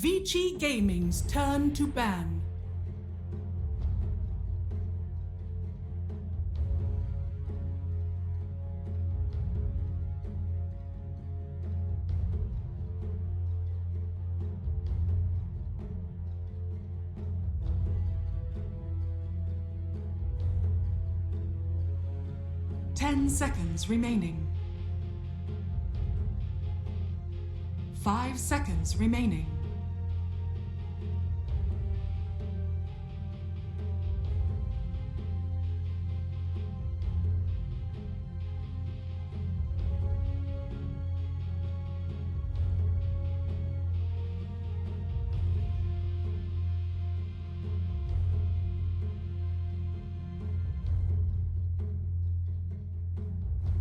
Vici Gaming's turn to ban. Ten seconds remaining. 5 seconds remaining.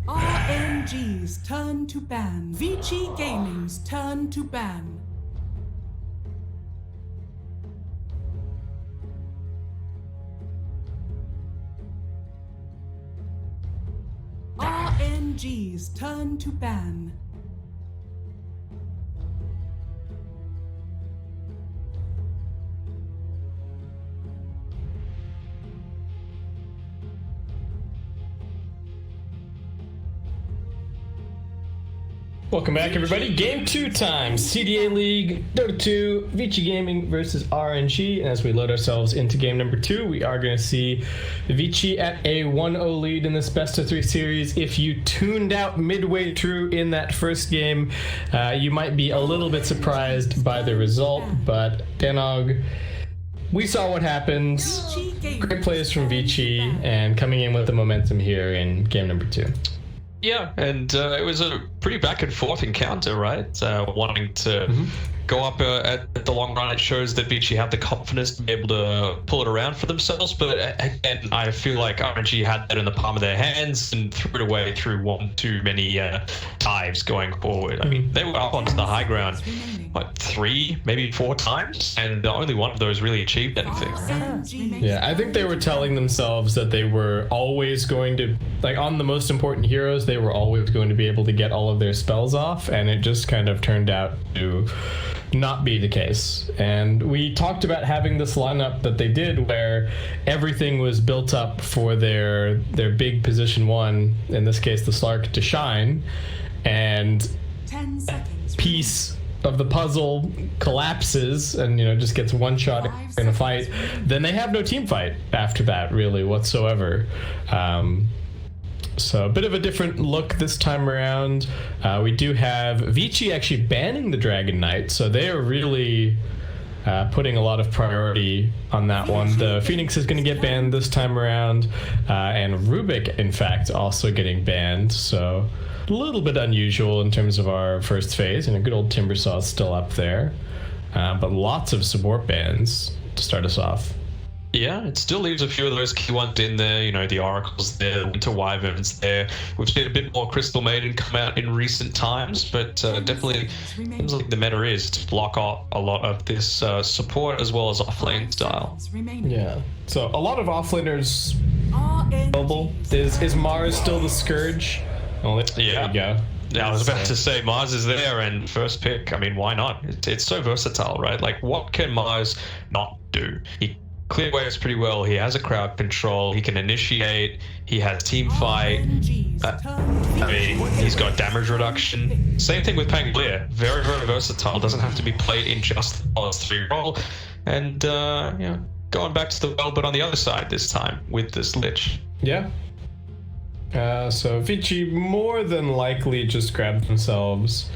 RNG's turn to ban. Vici Gaming's turn to ban. RNG's turn to ban. Welcome back, everybody. Game 2 time. CDA League, Dota 2, Vici Gaming versus RNG. And as we load ourselves into game number 2, we are going to see Vici at a 1-0 lead in this best-of-3 series. If you tuned out midway through in that first game, you might be a little bit surprised by the result. But Danog, we saw what happens. Great plays from Vici, and coming in with the momentum here in game number 2. Yeah, and it was a pretty back and forth encounter, right? Wanting to go up at the long run, it shows that Vici had the confidence to be able to pull it around for themselves. But again, I feel like RNG had that in the palm of their hands and threw it away through one too many dives going forward. I mean, they were up onto the high ground, what, 3, maybe 4 times, and only one of those really achieved anything. Yeah, I think they were telling themselves that they were always going to, like on the most important heroes, they were always going to be able to get all of their spells off, and it just kind of turned out to not be the case. And we talked about having this lineup that they did where everything was built up for their big position 1, in this case the Slark, to shine, and 10 seconds piece of the puzzle collapses and, you know, just gets one shot in a fight, then they have no team fight after that really whatsoever. So a bit of a different look this time around. We do have Vici actually banning the Dragon Knight, so they are really putting a lot of priority on that one. The Phoenix is going to get banned this time around, and Rubik, in fact, also getting banned. So a little bit unusual in terms of our first phase, and a good old Timbersaw is still up there. But lots of support bans to start us off. Yeah, it still leaves a few of those key ones in there, you know, the Oracles there, the Winter Wyverns there. We've seen a bit more Crystal Maiden come out in recent times, but definitely seems like the meta is to block off a lot of this support as well as offlane style. Yeah, so a lot of offlaners available. Is Mars still the Scourge? Oh, there you go. Yeah, I was about to say Mars is there, and first pick, I mean, why not? It's so versatile, right? Like, what can Mars not do? He clear waves pretty well. He has a crowd control. He can initiate. He has team fight. I mean, he's got damage reduction. Same thing with Pangolier. Very, very versatile. Doesn't have to be played in just the +3 role. And yeah, going back to the well, but on the other side this time with this Lich. Yeah. So Vici more than likely just grabbed themselves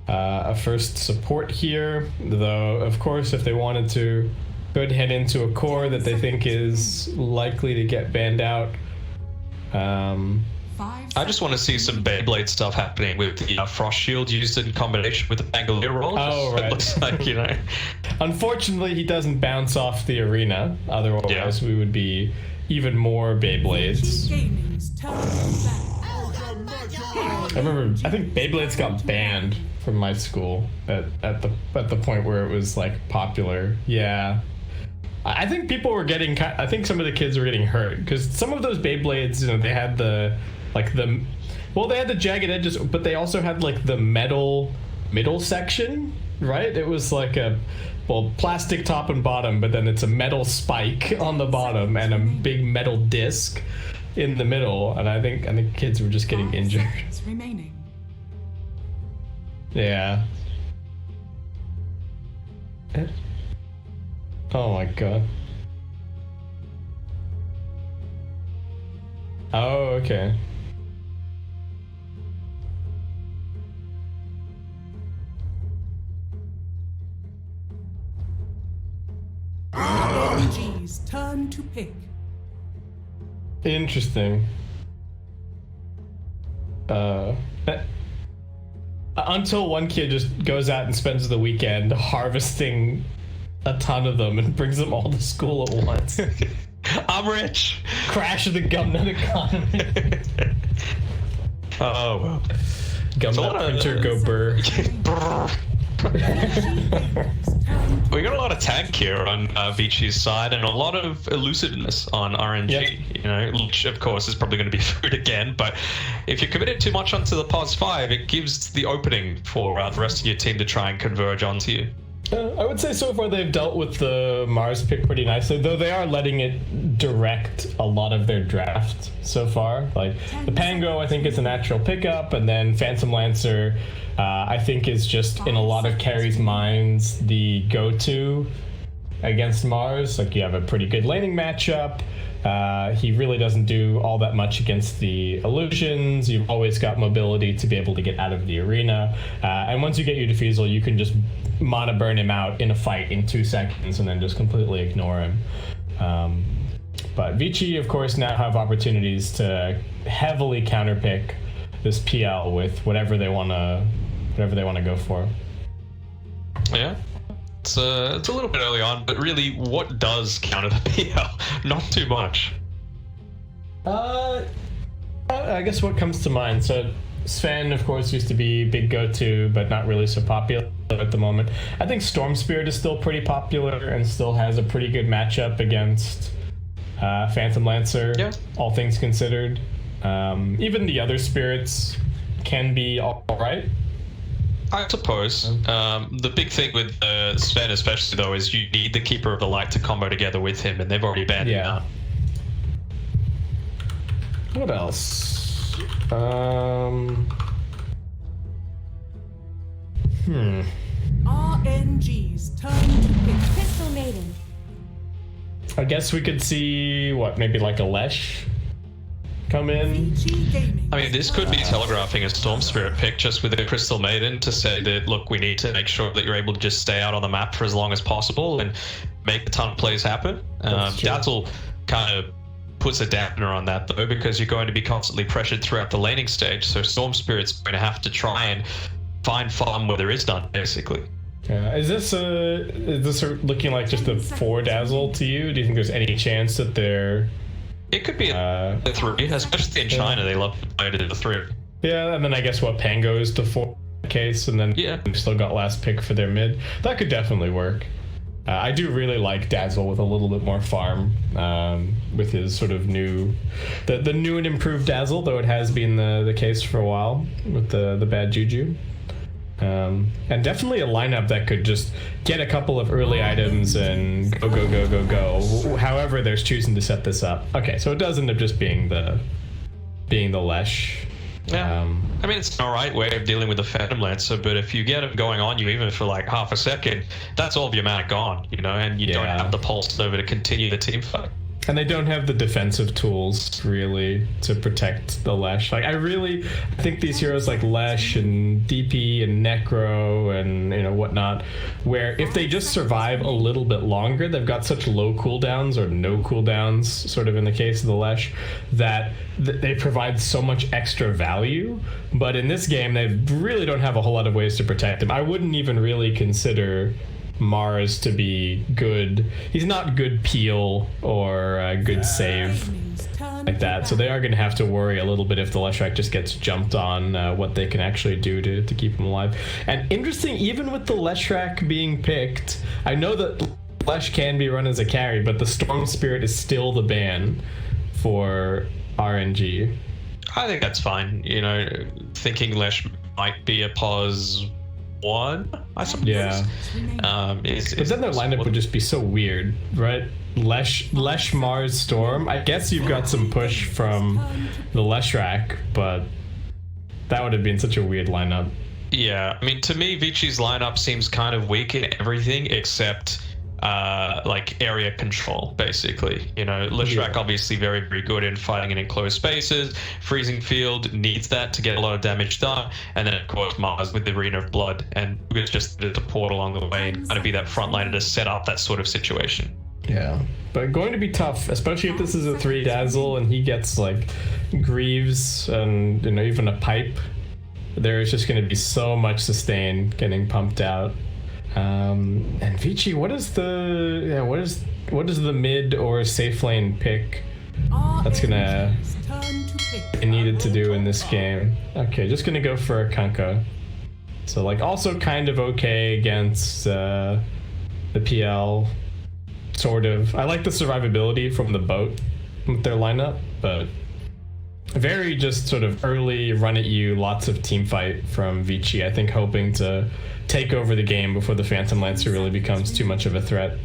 a first support here, though of course if they wanted to go ahead into a core that they think is likely to get banned out. I just want to see some Beyblade stuff happening with the Frost Shield used in combination with the Pangolier roll. Oh, right. It looks like, you know. Unfortunately, he doesn't bounce off the arena. Otherwise, we would be even more Beyblades. I remember, I think Beyblades got banned from my school at the point where it was like popular. Yeah. I think people were getting, I think some of the kids were getting hurt because some of those Beyblades, you know, they had the jagged edges, but they also had like the metal middle section right? It was like a, well, plastic top and bottom, but then it's a metal spike on the bottom and a big metal disc in the middle, and I think kids were just getting injured. Remaining. Yeah. Oh my god. Oh, okay. RNG's turn to pick. Interesting. Until one kid just goes out and spends the weekend harvesting a ton of them and brings them all to school at once. I'm rich. Crash of the gumnut economy. Oh well. Gumnut printer go burr. We got a lot of tank here on Vici's side and a lot of elusiveness on RNG. Yep. You know, which of course is probably going to be food again. But if you're committed too much onto the pos 5, it gives the opening for the rest of your team to try and converge onto you. I would say so far they've dealt with the Mars pick pretty nicely, though they are letting it direct a lot of their draft so far. Like the Pango, I think is a natural pickup, and then Phantom Lancer, I think is just in a lot of carries' minds the go-to against Mars. Like you have a pretty good laning matchup. He really doesn't do all that much against the illusions. You've always got mobility to be able to get out of the arena. And once you get your defusal, you can just mana burn him out in a fight in 2 seconds and then just completely ignore him. But Vici, of course, now have opportunities to heavily counterpick this PL with whatever they want to go for. Yeah. It's a little bit early on, but really, what does counter the PL? Not too much. I guess what comes to mind. So Sven, of course, used to be big go-to, but not really so popular at the moment. I think Storm Spirit is still pretty popular and still has a pretty good matchup against Phantom Lancer. Yeah. All things considered, even the other spirits can be all right. I suppose. The big thing with Sven especially, though, is you need the Keeper of the Light to combo together with him, and they've already banned him out. What else? RNG's turn to pick. Crystal Maiden. I guess we could see, what, maybe like a Lesh come in. Vici Gaming. I mean, this could be telegraphing a Storm Spirit pick just with a Crystal Maiden to say that, look, we need to make sure that you're able to just stay out on the map for as long as possible and make a ton of plays happen. Dazzle kind of puts a dampener on that, though, because you're going to be constantly pressured throughout the laning stage, so Storm Spirit's going to have to try and find farm where there is none, basically. Yeah. Is this looking like just a 4 Dazzle to you? Do you think there's any chance that they're... It could be a 3, especially in China. They love to play it at a 3. Yeah, and then I guess what, Pango is the 4 case, and then we've still got last pick for their mid. That could definitely work. I do really like Dazzle with a little bit more farm, with his sort of new, the new and improved Dazzle, though it has been the case for a while with the bad Juju. And definitely a lineup that could just get a couple of early items and go. However, they're choosing to set this up. Okay, so it does end up just being the Lesh. Yeah, I mean, it's an alright way of dealing with the Phantom Lancer, but if you get him going on you even for like half a second, that's all of your mana gone, you know, and you don't have the pulse over to continue the team fight. And they don't have the defensive tools, really, to protect the Lesh. Like, I think these heroes like Lesh and DP and Necro and, you know, whatnot, where if they just survive a little bit longer, they've got such low cooldowns or no cooldowns, sort of in the case of the Lesh, that they provide so much extra value. But in this game, they really don't have a whole lot of ways to protect them. I wouldn't even really consider Mars to be good. He's not good peel or good save like that, so they are going to have to worry a little bit if the Leshrac just gets jumped on, what they can actually do to keep him alive. And interesting, even with the Leshrac being picked, I know that Lesh can be run as a carry, but the Storm Spirit is still the ban for RNG. I think that's fine. You know, thinking Lesh might be a pause one, I suppose. Yeah. But then their lineup would just be so weird, right? Lesh Mars Storm. I guess you've got some push from the Leshrac, but that would have been such a weird lineup. Yeah, I mean, to me, Vici's lineup seems kind of weak in everything except like area control, basically. You know, Leshrac obviously very, very good in fighting in enclosed spaces. Freezing Field needs that to get a lot of damage done. And then, of course, Mars with the Arena of Blood. And it's just the port along the way and kind of be that frontliner to set up that sort of situation. Yeah, but going to be tough, especially if this is a 3 Dazzle and he gets like Greaves and, you know, even a pipe. There is just going to be so much sustain getting pumped out. And Vici, what is the mid or safe lane pick that's gonna be needed to do in this game? Okay, just gonna go for a Kunkka. So like also kind of okay against the PL. Sort of. I like the survivability from the boat with their lineup, but very just sort of early run at you, lots of team fight from Vici, I think hoping to take over the game before the Phantom Lancer really becomes too much of a threat.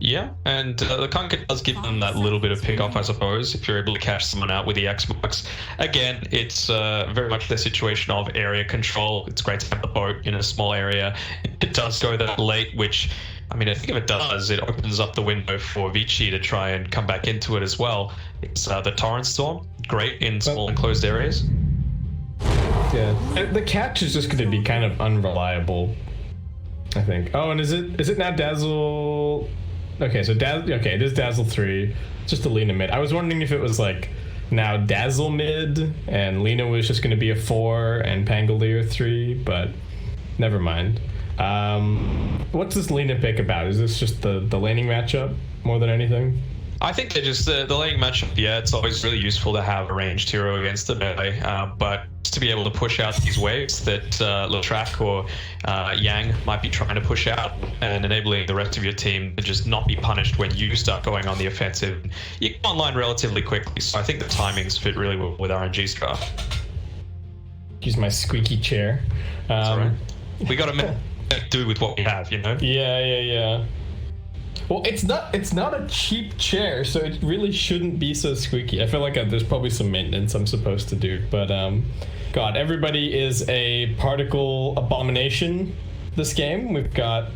Yeah, and the Kunkka does give them that little bit of pick-off, I suppose, if you're able to catch someone out with the X-Marks. Again, it's very much the situation of area control. It's great to have the boat in a small area. It does go that late, which, I mean, I think if it does, it opens up the window for Vici to try and come back into it as well. It's the Torrent Storm, great in small enclosed areas. Yeah, the catch is just going to be kind of unreliable, I think. Oh, and is it now Dazzle? Okay, so it is Dazzle 3, just a Lina mid. I was wondering if it was like now Dazzle mid and Lina was just going to be a 4 and Pangolier 3, but never mind. What's this Lina pick about? Is this just the laning matchup more than anything? I think they're just the laning matchup. Yeah, it's always really useful to have a ranged hero against the melee, but to be able to push out these waves that Leshrac or Yang might be trying to push out, and enabling the rest of your team to just not be punished when you start going on the offensive. You get online relatively quickly, so I think the timings fit really well with RNG's draft. Use my squeaky chair. Right. We got to do with what we have, you know? Yeah. Well, it's not a cheap chair, so it really shouldn't be so squeaky. I feel like there's probably some maintenance I'm supposed to do, but God, everybody is a particle abomination this game. We've got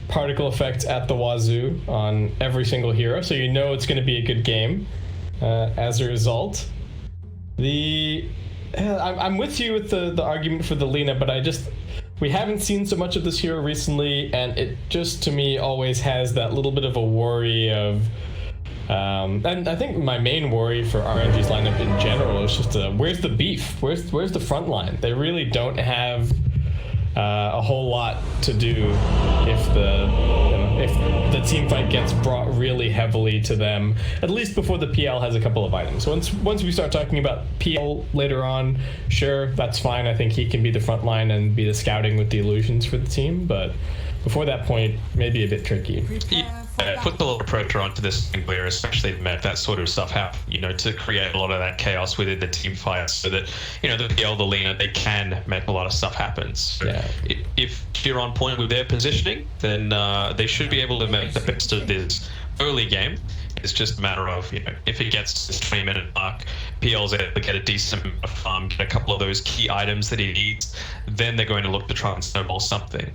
particle effects at the wazoo on every single hero, so you know it's going to be a good game. As a result, I'm with you with the argument for the Lina, but we haven't seen so much of this hero recently, and it just, to me, always has that little bit of a worry of... and I think my main worry for RNG's lineup in general is just where's the beef? Where's the front line? They really don't have a whole lot to do if the team fight gets brought really heavily to them, at least before the PL has a couple of items. Once we start talking about PL later on, sure, that's fine. I think he can be the front line and be the scouting with the illusions for the team, but before that point, maybe a bit tricky. Put a lot of pressure onto this player, especially to make that sort of stuff happen, to create a lot of that chaos within the team fight, so that, the Elder Lina, they can make a lot of stuff happen. So yeah. If you're on point with their positioning, then they should be able to make the best of this early game. It's just a matter of, if it gets to this 20-minute mark, PL's able to get a decent amount of farm, get a couple of those key items that he needs, then they're going to look to try and snowball something.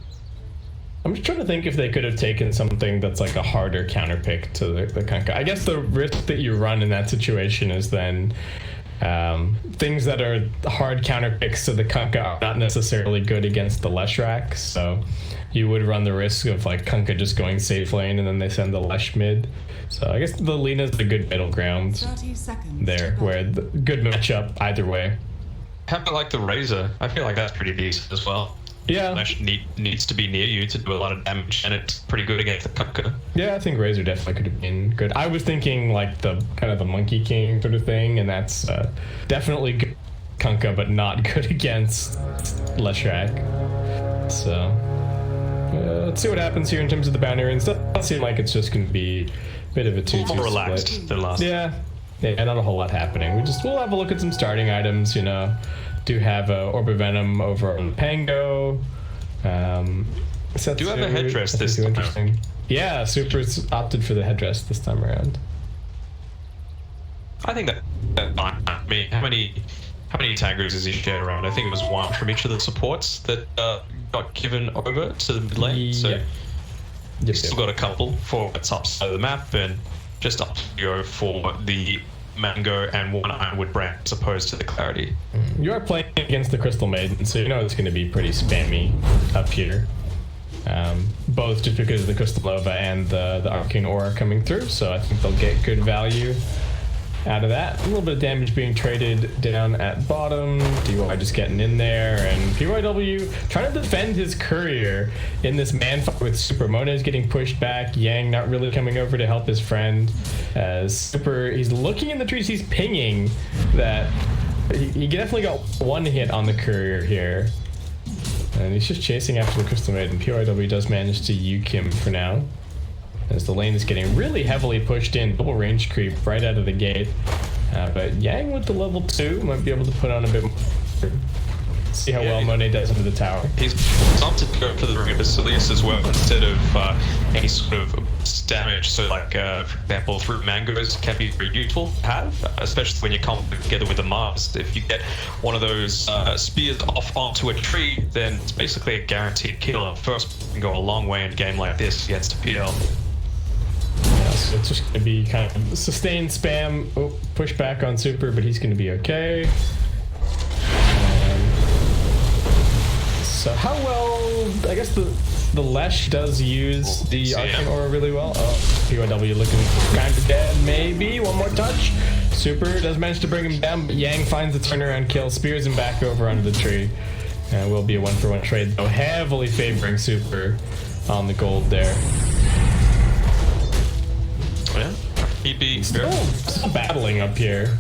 I'm just trying to think if they could have taken something that's like a harder counter pick to the Kunkka. I guess the risk that you run in that situation is then things that are hard counter picks to the Kunkka are not necessarily good against the Leshrac, so you would run the risk of like Kunkka just going safe lane and then they send the Lesh mid. So I guess the Lina's the good middle ground there, where the good matchup either way. How about like the Razor? I feel like that's pretty decent as well. Yeah. Lash needs to be near you to do a lot of damage, and it's pretty good against the Kunkka. Yeah, I think Razor definitely could have been good. I was thinking like the kind of the Monkey King sort of thing, and that's definitely good Kunkka, but not good against Leshrac. So let's see what happens here in terms of the boundary, and stuff. It does seem like it's just going to be a bit of a 2-2 more relaxed split. than last. Yeah, not a whole lot happening. We'll have a look at some starting items, do have a Orb of Venom over on Pango. Do you have a headdress this time? Interesting. Yeah, Super's opted for the headdress this time around. I think that fine. I mean, how many tangos is he shared around? I think it was one from each of the supports that got given over to the mid lane. So you've still got a couple for the top side of the map, and just up to go for the Mango and one Ironwood brand as opposed to the Clarity. You are playing against the Crystal Maiden, so you know it's going to be pretty spammy up here. Both just because of the Crystal Nova and the Arcane Aura coming through, so I think they'll get good value out of that. A little bit of damage being traded down at bottom. DY just getting in there, and PYW trying to defend his courier in this man fight with Super. Monet's getting pushed back. Yang not really coming over to help his friend. Super, he's looking in the trees. He's pinging that. He definitely got one hit on the courier here. And he's just chasing after the Crystal Maiden. PYW does manage to uke him for now, as the lane is getting really heavily pushed in. Double range creep right out of the gate. But Yang with the level 2 might be able to put on a bit more. See how well Monet does into the tower. He's opted to go for the Ring of Basilius as well instead of any sort of damage. So like, for example, through Mangoes can be very useful to have, especially when you come together with the Mars. If you get one of those spears off onto a tree, then it's basically a guaranteed kill. First can go a long way in a game like this against a PL. Yeah, so it's just going to be kind of sustained spam. Oh, push back on Super, but he's going to be okay. So how well, I guess the Lesh does use the Arcane Aura really well. Oh, PYW looking kind of dead, maybe. One more touch. Super does manage to bring him down, but Yang finds the turnaround kill, spears him back over onto the tree. Will be a 1-for-1 trade, though, heavily favoring Super on the gold there. Yeah, he'd be still battling up here.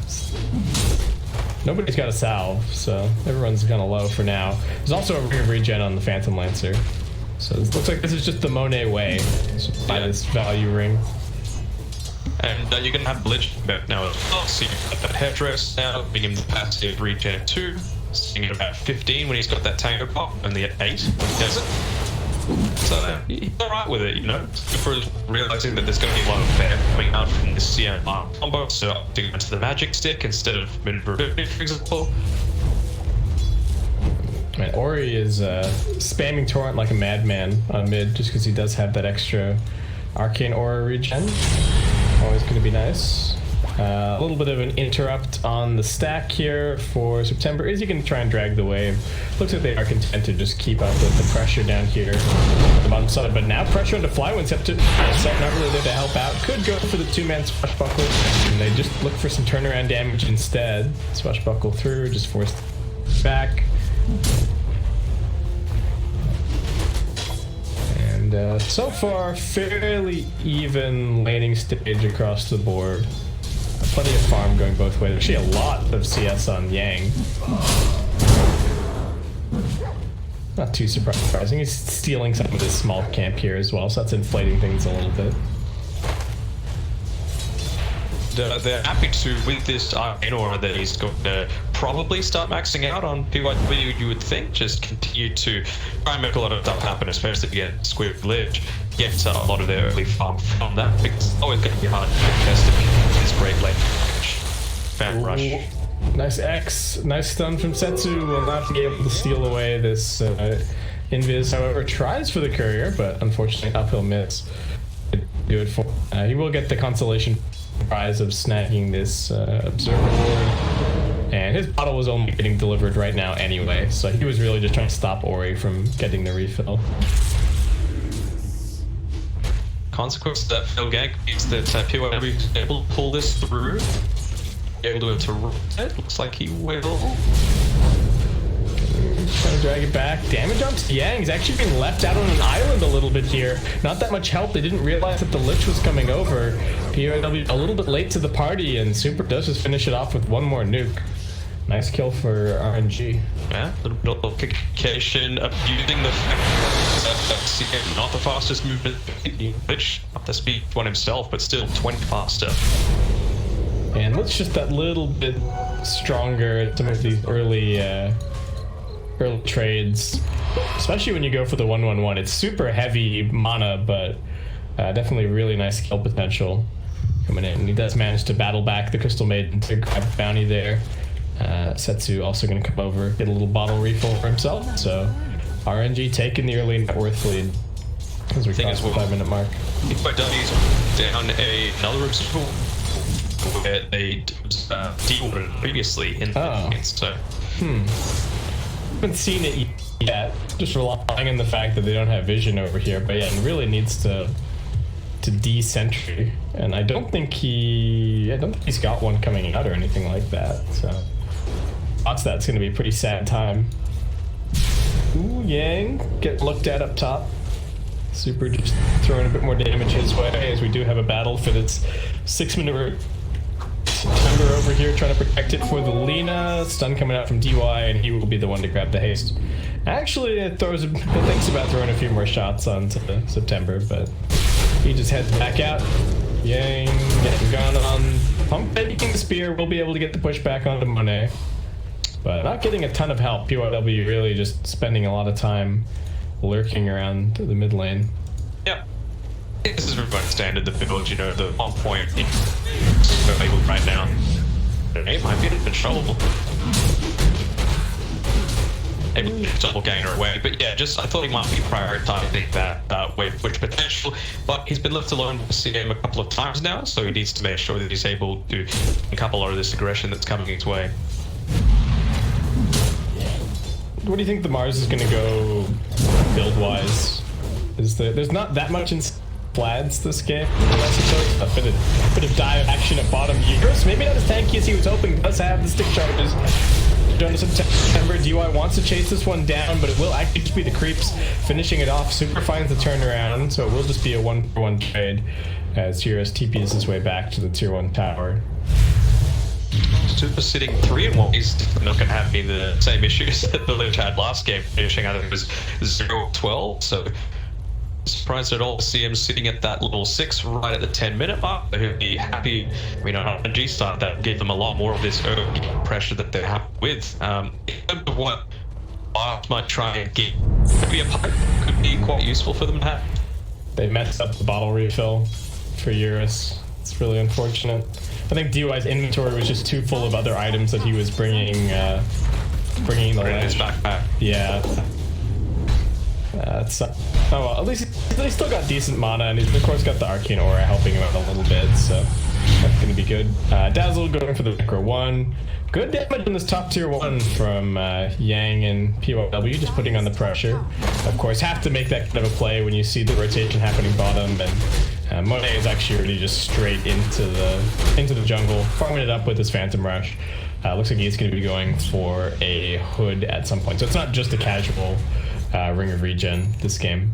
Nobody's got a salve, so everyone's kind of low for now. There's also a ring of regen on the Phantom Lancer. So it looks like this is just the Monet way. Buy this value ring. And you're going to have Lich now as well. So you've got that headdress now, giving him the passive regen at 2. Seeing at about 15 when he's got that tango pop, only at 8 when he does it. So he's alright with it, you know. For realizing that there's going to be a lot of fair coming out from this CM combo, so to go to the magic stick instead of mid-for example. And Ori is spamming Torrent like a madman on mid, just because he does have that extra Arcane Aura regen. Always going to be nice. A little bit of an interrupt on the stack here for September. Is he going to try and drag the wave? Looks like they are content to just keep up with the pressure down here on the bottom side. But now pressure onto Flywind, Sept not really there to help out. Could go for the 2-man Swashbuckle, and they just look for some turnaround damage instead. Swashbuckle through, just forced back. And so far, fairly even laning stage across the board. Plenty of farm going both ways. Actually, a lot of CS on Yang. Not too surprising. He's stealing some of this small camp here as well, so that's inflating things a little bit. They're happy to, with this Arcane Aura that he's going to probably start maxing out on PYW, you would think. Just continue to try and make a lot of stuff happen, especially again, Squid Lich. Get a lot of their early farm from that, because it's always going to be hard to contest his great lane fan rush. Nice X, nice stun from Setsu. Will not be able to steal away this Invis. However, tries for the courier, but unfortunately uphill miss. Do it for. He will get the consolation prize of snagging this observer ward, and his bottle was only getting delivered right now anyway, so he was really just trying to stop Ori from getting the refill. Consequence of that failed gank is that PYW is able to pull this through. Able to rotate. Looks like he will. Trying to drag it back. Damage on Yang. He's actually being left out on an island a little bit here. Not that much help. They didn't realize that the Lich was coming over. PYW a little bit late to the party, and Super does just finish it off with one more nuke. Nice kill for RNG. Yeah, a little bit of communication, abusing the fact that not the fastest movement, Lich, not the speed one himself, but still 20 faster. and looks just that little bit stronger at some of these early trades, especially when you go for the 1/1/1. It's super heavy mana, but definitely really nice skill potential coming in. And he does manage to battle back the Crystal Maiden to grab the bounty there. Setsu also going to come over, get a little bottle refill for himself. So RNG taking the early net worth lead as we cross the 5-minute mark. Liquipedia down another obstacle where they de-ordered previously in the game, so. Haven't seen it yet, just relying on the fact that they don't have vision over here, but yeah, it really needs to de-sentry, and I don't think he's got one coming out or anything like that, so that's gonna be a pretty sad time. Ooh, Yang get looked at up top. Super just throwing a bit more damage his way, as we do have a battle for this 6-minute September over here, trying to protect it for the Lina. Stun coming out from DY, and he will be the one to grab the haste. Actually, it thinks about throwing a few more shots onto September, but he just heads back out. Yang getting gone on Pump Baking the Spear. We'll be able to get the push back onto Monet, but not getting a ton of help. PYW really just spending a lot of time lurking around the mid lane. Yep. This is pretty standard, the build, you know, the 1 point able right now. It might be controllable. Able to double gainer away, but yeah, just I thought he might be prioritizing that wave push potential, but he's been left alone with CM a couple of times now, so he needs to make sure that he's able to couple all of this aggression that's coming his way. What do you think the Mars is going to go build-wise? There's not that much in Vlads this game. A bit of dive action at bottom. Euros, maybe not as tanky as he was hoping. Does have the stick charges. Down to September. DY wants to chase this one down, but it will actually just be the creeps finishing it off. Super finds the turnaround, so it will just be a 1-for-1 trade as Euros TPs his way back to the tier 1 tower. Super sitting 3-1. He's not going to have the same issues that the Lich had last game, finishing, I think it was 0-12, so surprised at all to see him sitting at that level 6 right at the 10-minute mark. He'll be happy. I mean, on RNG start, that gave them a lot more of this early pressure that they're happy with. In terms of what Bart might try and get, maybe a pipe could be quite useful for them to have. They messed up the bottle refill for Eurus. It's really unfortunate. I think DY's inventory was just too full of other items that he was bringing the in his backpack. Yeah. Oh well, at least they still got decent mana, and he's of course got the Arcane Aura helping him out a little bit, so that's gonna be good. Dazzle going for the Necro 1. Good damage in this top tier 1 from Yang and PYW, just putting on the pressure. Of course, have to make that kind of a play when you see the rotation happening bottom, and Monet is actually already just straight into the jungle, farming it up with his Phantom Rush. Looks like he's going to be going for a Hood at some point, so it's not just a casual Ring of Regen this game.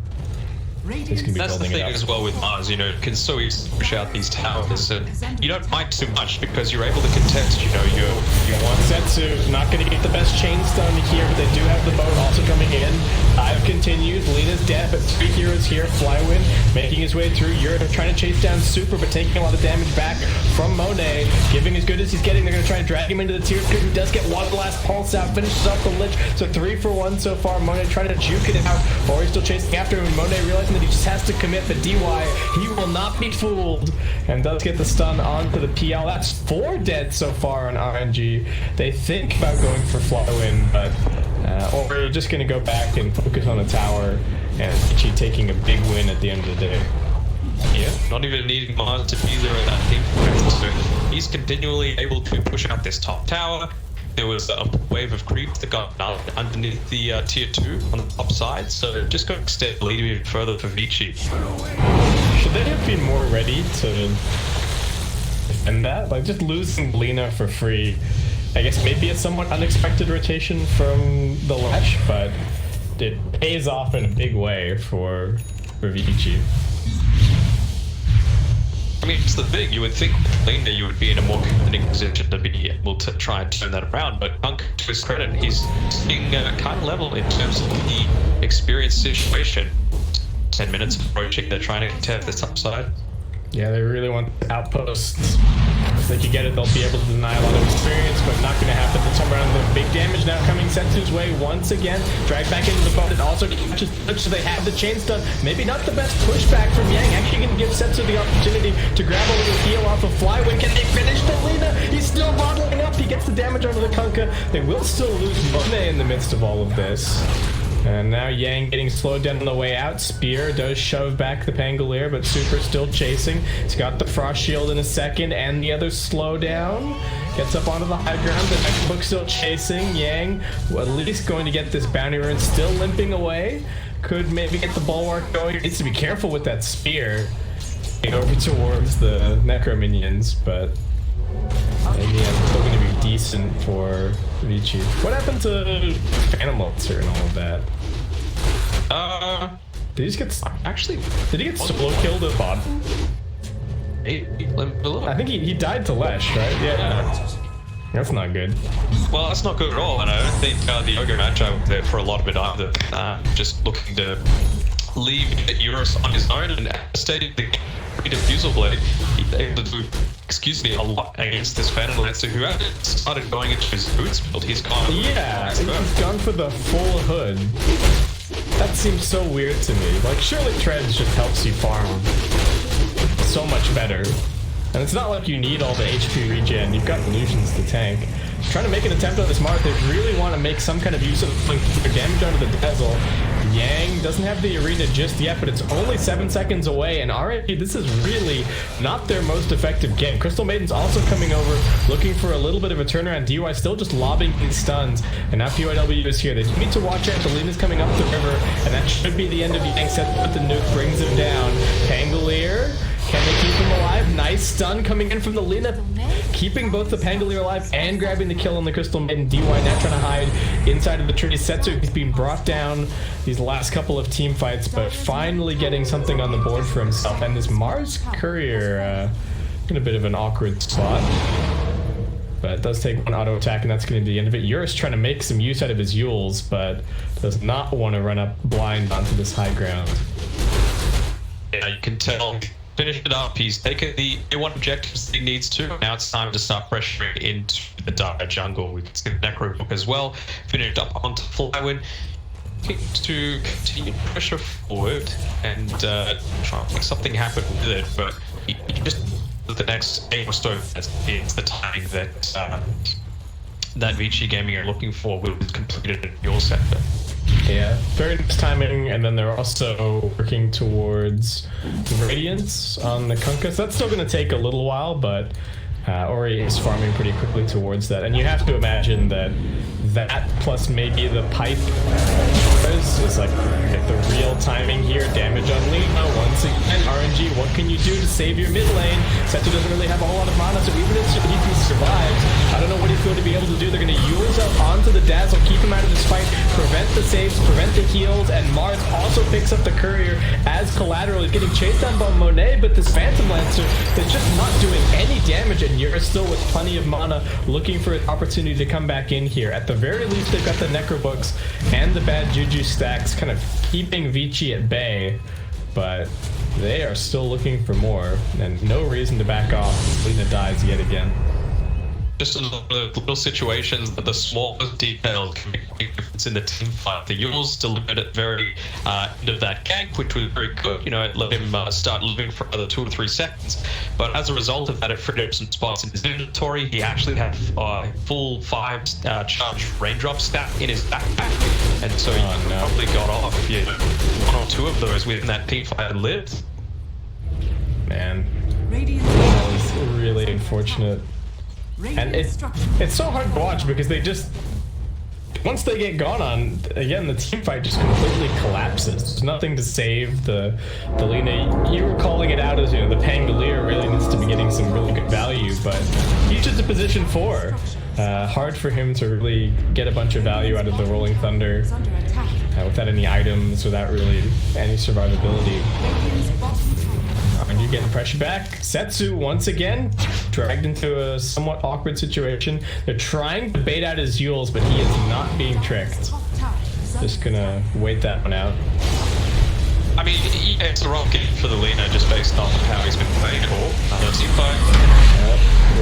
That's the thing as well with Mars, you know, you can so easily push out these towers and you don't fight too much because you're able to contest, you know, you want Setsu, not going to get the best chain stun here, but they do have the boat also coming in. Dive continues, Lena's dead, but 3 heroes here, Flywind making his way through. You're trying to chase down Super, but taking a lot of damage back from Monet, giving as good as he's getting. They're going to try and drag him into the tier 2. He does get one last pulse out, finishes off the Lich, so 3-for-1 so far. Monet trying to juke it out, or he's still chasing after him, and Monet realizing that he just has to commit, but DY, he will not be fooled, and does get the stun onto the PL. That's 4 dead so far on RNG. They think about going for Flywind, but or we're just going to go back and focus on the tower, and Vici taking a big win at the end of the day. Yeah, not even needing Mars to be there at that team. So he's continually able to push out this top tower. There was a wave of creep that got underneath the tier 2 on the top side, so just going to extend the lead even further for Vici. Should they have been more ready to defend that? Like, just losing Lina for free, I guess maybe a somewhat unexpected rotation from the Lash, but it pays off in a big way for Vici. I mean, it's the thing, you would think with Lina you would be in a more commanding position to be able to try and turn that around, but Punk, to his credit, he's seeing kind of level in terms of the experience situation. 10 minutes approaching, they're trying to contest this upside. Yeah, they really want outposts if they could get it, they'll be able to deny a lot of experience, but not going to happen this time around. The big damage now coming Setsu's way once again. Dragged back into the boat, and also so they have the chain stun. Maybe not the best pushback from Yang. Actually going to give Setsu the opportunity to grab a little heal off of Flywin. Can they finish the Lina? He's still bottling up. He gets the damage onto the Kunkka. They will still lose Monet in the midst of all of this. And now Yang getting slowed down on the way out. Spear does shove back the Pangolier, but Super still chasing. He's got the Frost Shield in a second, and the other slowdown. Gets up onto the high ground. The next book still chasing. Yang, well, at least going to get this bounty rune, still limping away. Could maybe get the bulwark going. Needs to be careful with that spear. Over towards the Necro minions, but in the end, still going to be decent for Vici. What happened to Phantom Lancer and all of that? Did he just get... Actually, did he get solo killed at bottom? I think he died to Lesh, right? Yeah. That's not good. Well, that's not good at all, and I don't think the Ogre Magi was there for a lot of it either. Just looking to leave Eurus on his own and stated the defusal blade. He's able to do, a lot against this Phantom Lancer who hadn't started going into his boots build. He's gone. Yeah, he's gone for the full hood. That seems so weird to me. Like, surely Treads just helps you farm so much better. And it's not like you need all the HP regen. You've got illusions to tank. Trying to make an attempt on this Marth. They really want to make some kind of use of their damage onto the Dazzle. Yang doesn't have the arena just yet, but it's only 7 seconds away, and RNG, this is really not their most effective game. Crystal Maiden's also coming over, looking for a little bit of a turnaround. DY still just lobbing these stuns, and now PYW is here. They need to watch out. The Lina's coming up the river, and that should be the end of Yang. Set with the nuke, brings him down. Pangolier, can they keep him alive? Nice stun coming in from the Lina, keeping both the Pangolier alive and grabbing the kill on the Crystal Maiden. DY now trying to hide inside of the tree. Setsu, he's been brought down these last couple of team fights, but finally getting something on the board for himself. And this Mars Courier in a bit of an awkward spot, but it does take one auto attack, and that's going to be the end of it. Eurus trying to make some use out of his Yules, but does not want to run up blind onto this high ground. Yeah, you can tell. Finished it up. He's taken the A1 objectives that he needs to. Now it's time to start pressuring into the dark jungle. We've got Necro Book as well. Finished up onto Flywin. To continue pressure forward and try to make something happen with it, but he just the next aim or so is the timing that that Vici Gaming are looking for will be completed in your sector. Yeah, very nice timing, and then they're also working towards Radiance on the Kunkka. So that's still going to take a little while, but Ori is farming pretty quickly towards that. And you have to imagine that plus maybe the pipe is like the real timing here. Damage on Lina once again. RNG, what can you do to save your mid lane? Setsu doesn't really have a whole lot of mana, so even if he survives, I don't know what he's going to be able to do. They're going to use up onto the Dazzle, keep him out of this fight, prevent the saves, prevent the heals, and Mars also picks up the Courier as collateral. He's getting chased down by Monet, but this Phantom Lancer is just not doing any damage, and you're still with plenty of mana looking for an opportunity to come back in here. At the very least, they've got the Necro Books and the bad Juju stacks kind of keeping Vici at bay, but they are still looking for more, and no reason to back off. Lina dies yet again. Just in the little situations that the smallest details can make a big difference in the team fight. The Yules delivered at the very end of that gank, which was very good. You know, it let him start living for another 2 or 3 seconds. But as a result of that, it freed up some spots in his inventory. He actually had full 5 charge raindrop stack in his backpack, and so he probably got off 1 or 2 of those within that team fight and lived. Man, that was really unfortunate. And it's so hard to watch because they just, once they get gone on, again, the team fight just completely collapses. There's nothing to save the Lina. You were calling it out as, you know, the Pangolier really needs to be getting some really good value, but he's just a position 4. Hard for him to really get a bunch of value out of the Rolling Thunder without any items, without really any survivability. And you're getting pressure back. Setsu, once again, dragged into a somewhat awkward situation. They're trying to bait out his Yules, but he is not being tricked. Just gonna wait that one out. I mean, it's the wrong game for the Lina just based on how he's been playing it all.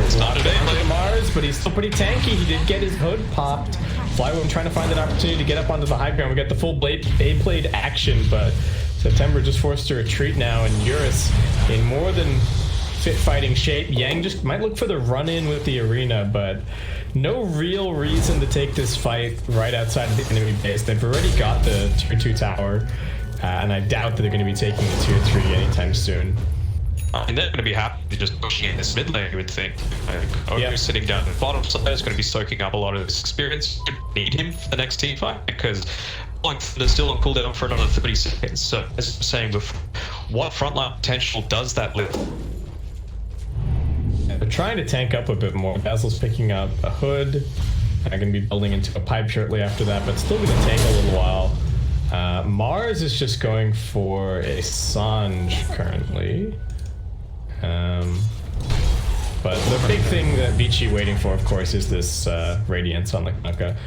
It's not a big Mars, but he's still pretty tanky. He did get his hood popped. Flywind trying to find an opportunity to get up onto the high ground. We got the full A-blade action, but September just forced to retreat now, and Eurus in more than fit fighting shape. Yang just might look for the run-in with the arena, but no real reason to take this fight right outside of the enemy base. They've already got the tier 2 tower, and I doubt that they're going to be taking the tier 3 anytime soon. And they're going to be happy just pushing in this mid lane, you would think. Ogre sitting down at the bottom side is going to be soaking up a lot of this experience. You need him for the next team fight because they're still on cooldown for another 30 seconds. So, as I was saying before, what frontline potential does that live? They're trying to tank up a bit more. Dazzle's picking up a hood. I'm going to be building into a pipe shortly after that, but still going to take a little while. Mars is just going for a Sange currently. But the big thing that Vici waiting for, of course, is this Radiance on the Kanka.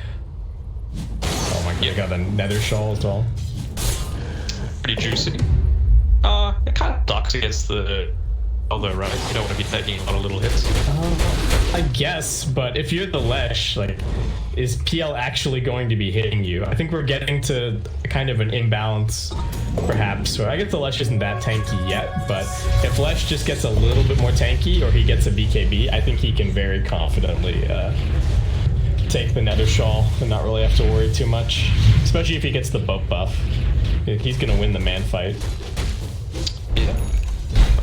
Oh my god, got the Nether Shawl as well. Pretty juicy. It kind of sucks against the although, right? You don't want to be taking a lot of little hits. I guess, but if you're the Lesh, like, is PL actually going to be hitting you? I think we're getting to kind of an imbalance, perhaps. So I guess the Lesh isn't that tanky yet, but if Lesh just gets a little bit more tanky, or he gets a BKB, I think he can very confidently take the Nether Shawl and not really have to worry too much. Especially if he gets the boat buff. He's gonna win the man fight. Yeah.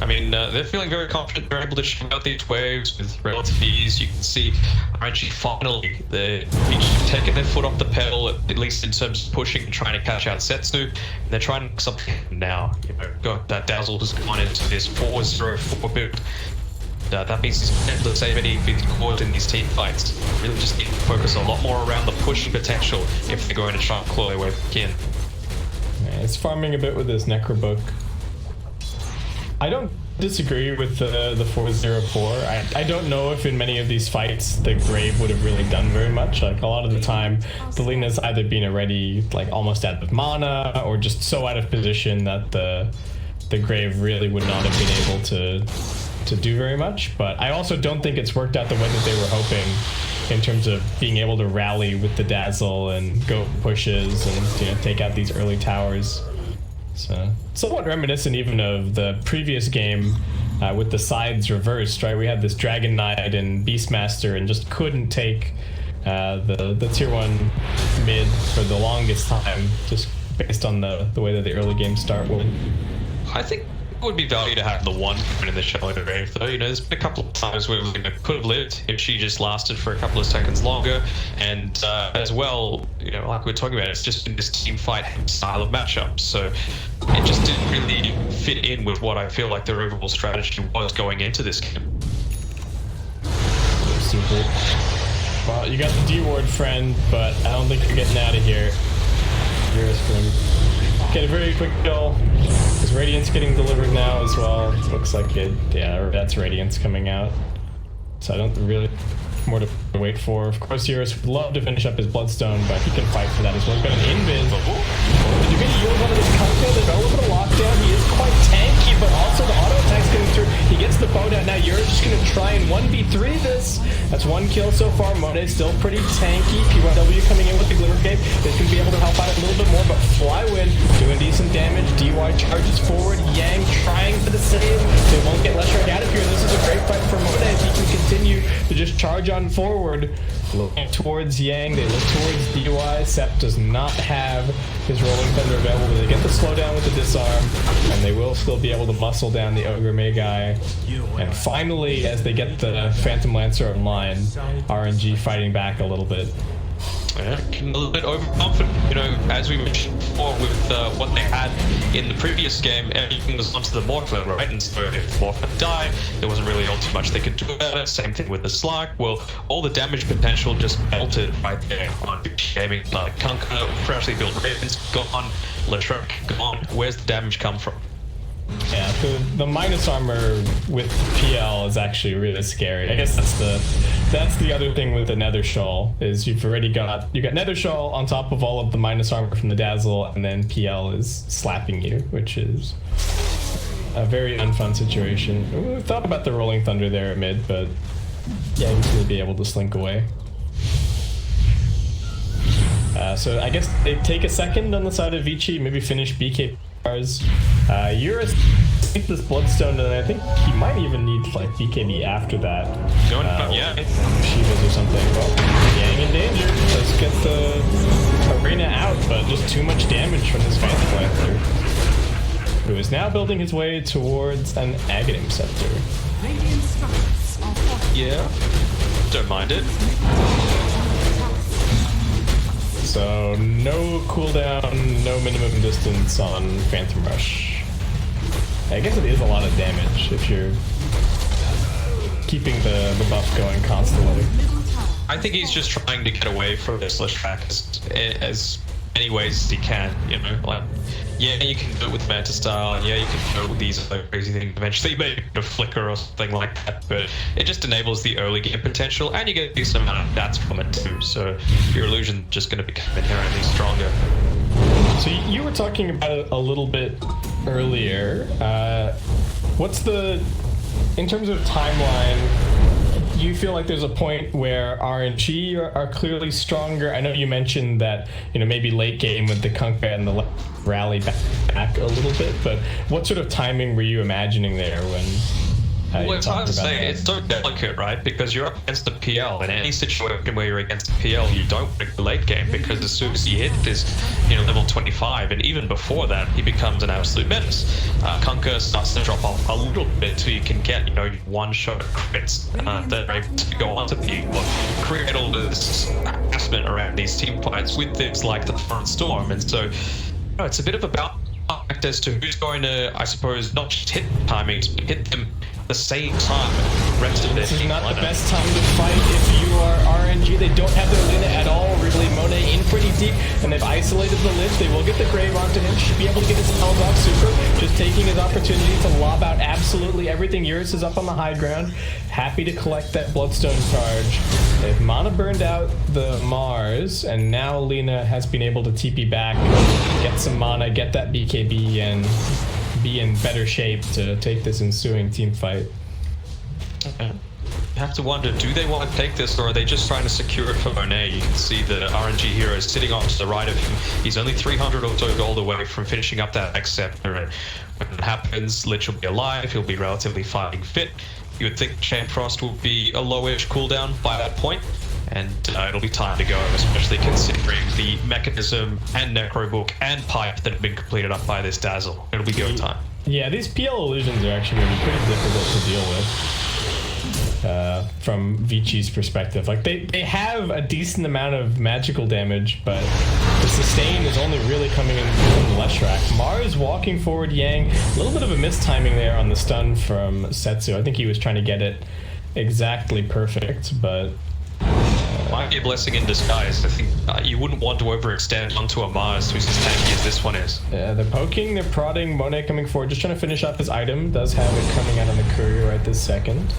I mean, they're feeling very confident. They're able to shoot out these waves with relative ease. You can see RNG finally, they're each taking their foot off the pedal, at least in terms of pushing and trying to catch out Setsu. And they're trying something now. You know, got that Dazzle has gone into this 4-0-4 build. That means he's able to save any big caught in these team fights. Really just need to focus a lot more around the pushing potential if they're going to try and claw their way back in. Yeah, he's farming a bit with his Necrobook. I don't disagree with the 4-0-4. I don't know if in many of these fights the Grave would have really done very much. Like, a lot of the time, the Lena's either been already like almost out of mana or just so out of position that the Grave really would not have been able to do very much. But I also don't think it's worked out the way that they were hoping in terms of being able to rally with the Dazzle and go pushes and, you know, take out these early towers. So, somewhat reminiscent even of the previous game with the sides reversed, right? We had this Dragon Knight and Beastmaster and just couldn't take the tier 1 mid for the longest time, just based on the way that the early game start would. I think it would be value to have the one in the Shadow Grave, though. You know, there's been a couple of times where we could have lived if she just lasted for a couple of seconds longer. And as well, you know, like we were talking about, it's just been this team fight style of matchup. So it just didn't really fit in with what I feel like their overall strategy was going into this game. Super. Well, you got the D-Ward friend, but I don't think you're getting out of here. You're going to get a very quick kill. Is Radiance getting delivered now as well? Looks like it. Yeah, that's Radiance coming out. So I don't really more to wait for. Of course, Eurus would love to finish up his Bloodstone, but he can fight for that as well. He's got an invis. Did you get yield out of this Kanka? There's a little bit of lockdown. He is quite tanky, but also the auto attack's coming through. He gets the bow down. Now Eurus just going to try and 1v3 this. That's one kill so far. Monet still pretty tanky. PYW coming in with the Glimmer Cape is going to be able to help out a little bit more, but Flywind doing decent damage. DY charges forward. Yang trying for the save. They won't get Lesher out of here. This is a great fight for Monet if he can continue to just charge on forward. Looking towards Yang, they look towards DY. Sep does not have his Rolling Thunder available. They get the slowdown with the disarm, and they will still be able to muscle down the Ogre Magi. And finally, as they get the Phantom Lancer online, RNG fighting back a little bit. Yeah, a little bit overconfident, you know, as we mentioned before with what they had in the previous game, everything was onto the Morphin, right? And so if Morphin died, there wasn't really all too much they could do about it. Same thing with the Slag. Well, all the damage potential just melted right there on Vici Gaming. Like Kanka, freshly built Ravens, gone. Leshrek, gone. Where's the damage come from? Yeah, the minus armor with PL is actually really scary. I guess that's the other thing with the Nether Shawl, is you got Nether Shawl on top of all of the minus armor from the Dazzle, and then PL is slapping you, which is a very unfun situation. We thought about the Rolling Thunder there at mid, but yeah, he's going to be able to slink away. So I guess they take a second on the side of Vici, maybe finish BK bars. Eurus take this Bloodstone, and I think he might even need like BKB after that. Yeah. Shivas or something. Well, Yang in danger. Let's get the arena out, but just too much damage from this Phantom Lancer, who is now building his way towards an Aghanim Scepter. Radiant structures are fortified. Yeah. Don't mind it. So no cooldown, no minimum distance on Phantom Rush. I guess it is a lot of damage if you're keeping the buff going constantly. I think he's just trying to get away from this Leshrac as many ways as he can, you know? Like, yeah, you can do it with Manta Style, and yeah, you can do it with these other crazy things eventually, maybe a flicker or something like that, but it just enables the early game potential, and you get a decent amount of stats from it too, so your illusion just going to become inherently stronger. So you were talking about it a little bit earlier. What's the, in terms of timeline, do you feel like there's a point where RNG are clearly stronger? I know you mentioned that, you know, maybe late game with the Kunkka and the rally back a little bit, but what sort of timing were you imagining there when well, it's hard to say. It's so delicate, right? Because you're up against the PL. In any situation where you're against the PL, you don't pick the late game, because as soon as he hit his, you know, level 25, and even before that, he becomes an absolute menace. Kunkka starts to drop off a little bit so you can get, you know, one-shot crits that are able to go on to people, create all this harassment around these team fights with things like the Front Storm, and so, you know, it's a bit of a balance as to who's going to, I suppose, not just hit timings, but hit them the same time the rest of their This is team. not the best time to fight if you are RNG. They don't have their Lina at all. Really, Monet in pretty deep, and they've isolated the Lich. They will get the Grave onto him. Should be able to get his spells off super. Just taking his opportunity to lob out absolutely everything. Eurus is up on the high ground. Happy to collect that Bloodstone charge. They've mana burned out the Mars, and now Lina has been able to TP back, get some mana, get that BKB, and be in better shape to take this ensuing team fight. Okay. You have to wonder, do they want to take this, or are they just trying to secure it for Monet? You can see the RNG hero is sitting off to the right of him. He's only 300 or so gold away from finishing up that next scepter, and when it happens, Lich will be alive, he'll be relatively fighting fit. You would think Chain Frost will be a lowish cooldown by that point, and it'll be time to go, especially considering the Mechanism and Necrobook and Pipe that have been completed up by this Dazzle. It'll be go time. Yeah, these PL illusions are actually going to be pretty difficult to deal with from Vici's perspective. Like, they have a decent amount of magical damage, but the sustain is only really coming in from the Leshrac. Mars walking forward Yang, a little bit of a mistiming there on the stun from Setsu. I think he was trying to get it exactly perfect, but might be a blessing in disguise. I think you wouldn't want to overextend onto a Mars who's as tanky as this one is. Yeah, they're poking, they're prodding. Monet coming forward, just trying to finish up his item. Does have it coming out on the courier right this second.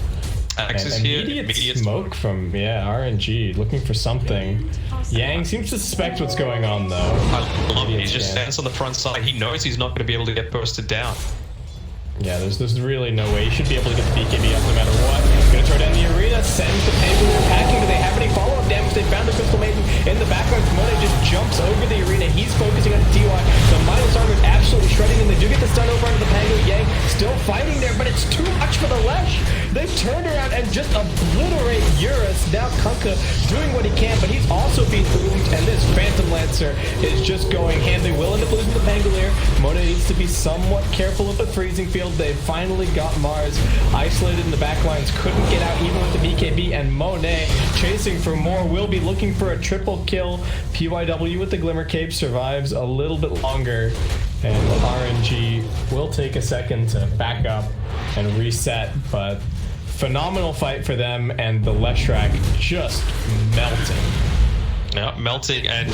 Axe is here. Immediate smoke from, RNG, looking for something. Yang seems to suspect what's going on, though. I love it. He just stands on the front side. He knows he's not going to be able to get bursted down. Yeah, there's really no way. He should be able to get the BKB up no matter what. Gonna throw down the arena, sends the Pangolier packing. Do they have any follow-up damage? They found the Crystal Maiden in the background. Monet just jumps over the arena. He's focusing on the TY. The Midas armor is absolutely shredding, and they do get the stun over onto the Pangolier. Yang still fighting there, but it's too much for the Lesh. They've turned around and just obliterate Eurus. Now Kunkka doing what he can, but he's also being boomed, and this Phantom Lancer is just going hand. They will end up losing the Pangolier. Monet needs to be somewhat careful of the freezing field. They finally got Mars isolated in the backlines, couldn't get out even with the BKB, and Monet chasing for more, will be looking for a triple kill. PYW with the Glimmer Cape survives a little bit longer, and RNG will take a second to back up and reset, but phenomenal fight for them, and the Leshrac just melting. Yeah, melting, and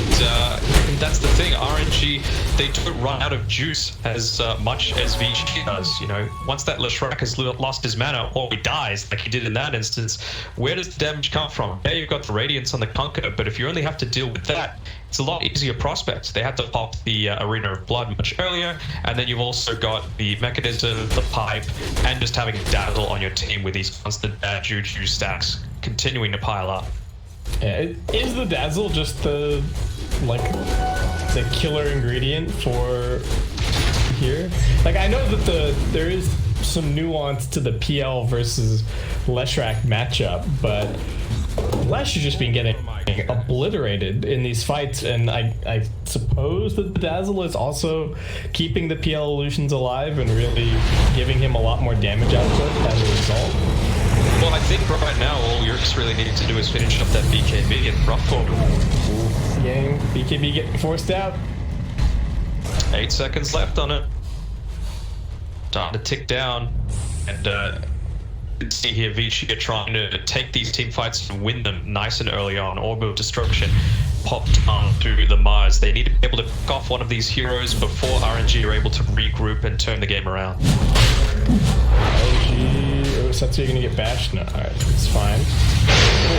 that's the thing. RNG, they don't run out of juice as much as Vici does. You know, once that Leshrac has lost his mana, or he dies, like he did in that instance, where does the damage come from? Yeah, you've got the Radiance on the Kunkka, but if you only have to deal with that, it's a lot easier prospects. They had to pop the Arena of Blood much earlier, and then you've also got the Mechanism, the Pipe, and just having Dazzle on your team with these constant bad juju stacks continuing to pile up. Yeah, is the Dazzle just the killer ingredient for here? Like, I know that there is some nuance to the PL versus Leshrac matchup, but Lesh has just been getting obliterated in these fights, and I suppose that the Dazzle is also keeping the PL illusions alive and really giving him a lot more damage output as a result. Well, I think right now all Yurks really need to do is finish up that BKB and rough for him. Yang, BKB getting forced out. 8 seconds left on it. Time to tick down, and see here Vici are trying to take these team fights and win them nice and early on. Orb of Destruction popped on through the Mars. They need to be able to pick off one of these heroes before RNG are able to regroup and turn the game around. Setsuya gonna get bashed? No, alright, it's fine.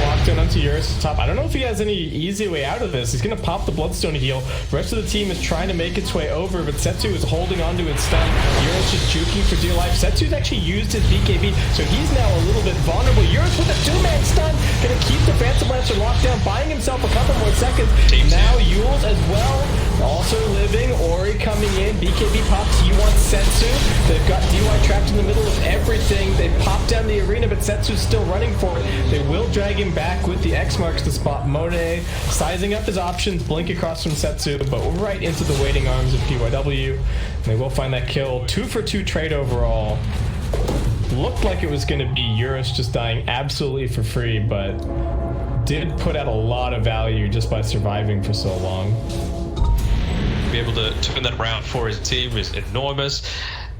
Locked in onto Eurus top. I don't know if he has any easy way out of this. He's gonna pop the Bloodstone heal. The rest of the team is trying to make its way over, but Setsu is holding onto his stun. Eurus just juking for dear life. Setsu's actually used his BKB, so he's now a little bit vulnerable. Eurus with a 2-man stun, gonna keep the Phantom Lancer locked down, buying himself a couple more seconds. Now Yules as well, also living. Ori coming in, BKB pops. He wants Setsu. They've got DY trapped in the middle of everything. They pop down the arena, but Setsu's still running for it. They will drag him back with the X marks to spot Monet, sizing up his options, blink across from Setsu, but right into the waiting arms of PYW. And they will find that kill. 2 for 2 trade overall. Looked like it was going to be Eurus just dying absolutely for free, but did put out a lot of value just by surviving for so long. Be able to turn that around for his team is enormous.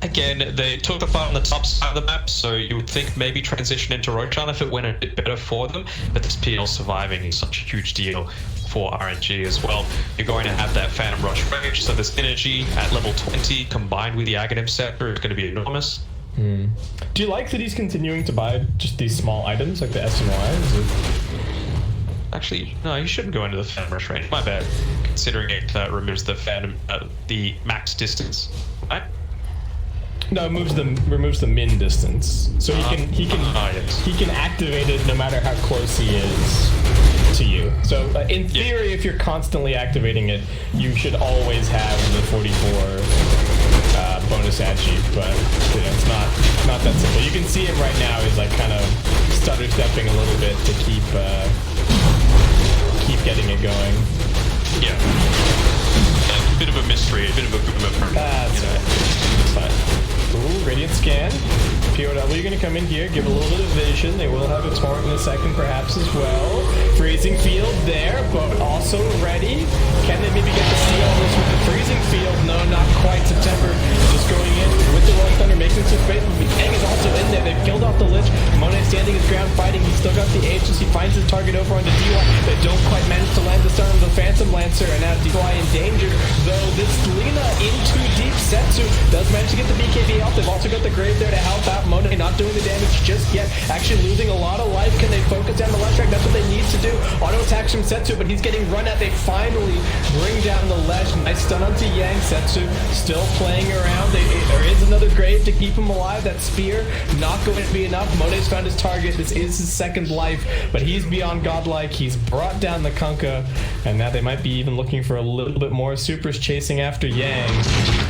Again, they took the fight on the top side of the map, so you would think maybe transition into Roshan if it went a bit better for them, but this PL surviving is such a huge deal for RNG as well. You're going to have that Phantom Rush range, so this energy at level 20 combined with the Aghanim Scepter is going to be enormous. Do you like that he's continuing to buy just these small items like the S and Y? Actually, no, you shouldn't go into the Phantom Rush range. My bad, considering it removes the Phantom, the max distance, right? No, it removes the min distance, so he can activate it no matter how close he is to you. So in theory, if you're constantly activating it, you should always have the 44 bonus agi, but you know, it's not that simple. You can see him right now. He's like kind of stutter stepping a little bit to keep getting it going. Yeah, a bit of a mystery, a bit of a boomer. That's right. It's fine. Ooh, Radiant Scan. POW going to come in here, give a little bit of vision. They will have a torrent in a second perhaps as well. Freezing Field there, but also ready. Can they maybe get the steal on this with the Freezing Field? No, not quite. September just going in with the Rolling Thunder, making some space, but Yang is also in there. They've killed off the Lich. Monet standing his ground fighting. He's still got the Aegis. He finds his target over onto DY. They don't quite manage to land the stun of the Phantom Lancer, and now DY in danger. Though this Lina in too deep. Setsu does manage to get the BKB off. They've also got the Grave there to help out. Monet not doing the damage just yet. Actually losing a lot of life. Can they focus down the Leshrac? That's what they need to do. Auto attacks from Setsu, but he's getting run at. They finally bring down the Lesh. Nice stun onto Yang. Setsu still playing around. There is another Grave to keep him alive. That spear not going to be enough. Monet's found his target. This is his second life, but he's beyond godlike. He's brought down the Kunkka, and now they might be even looking for a little bit more. Super's chasing after Yang.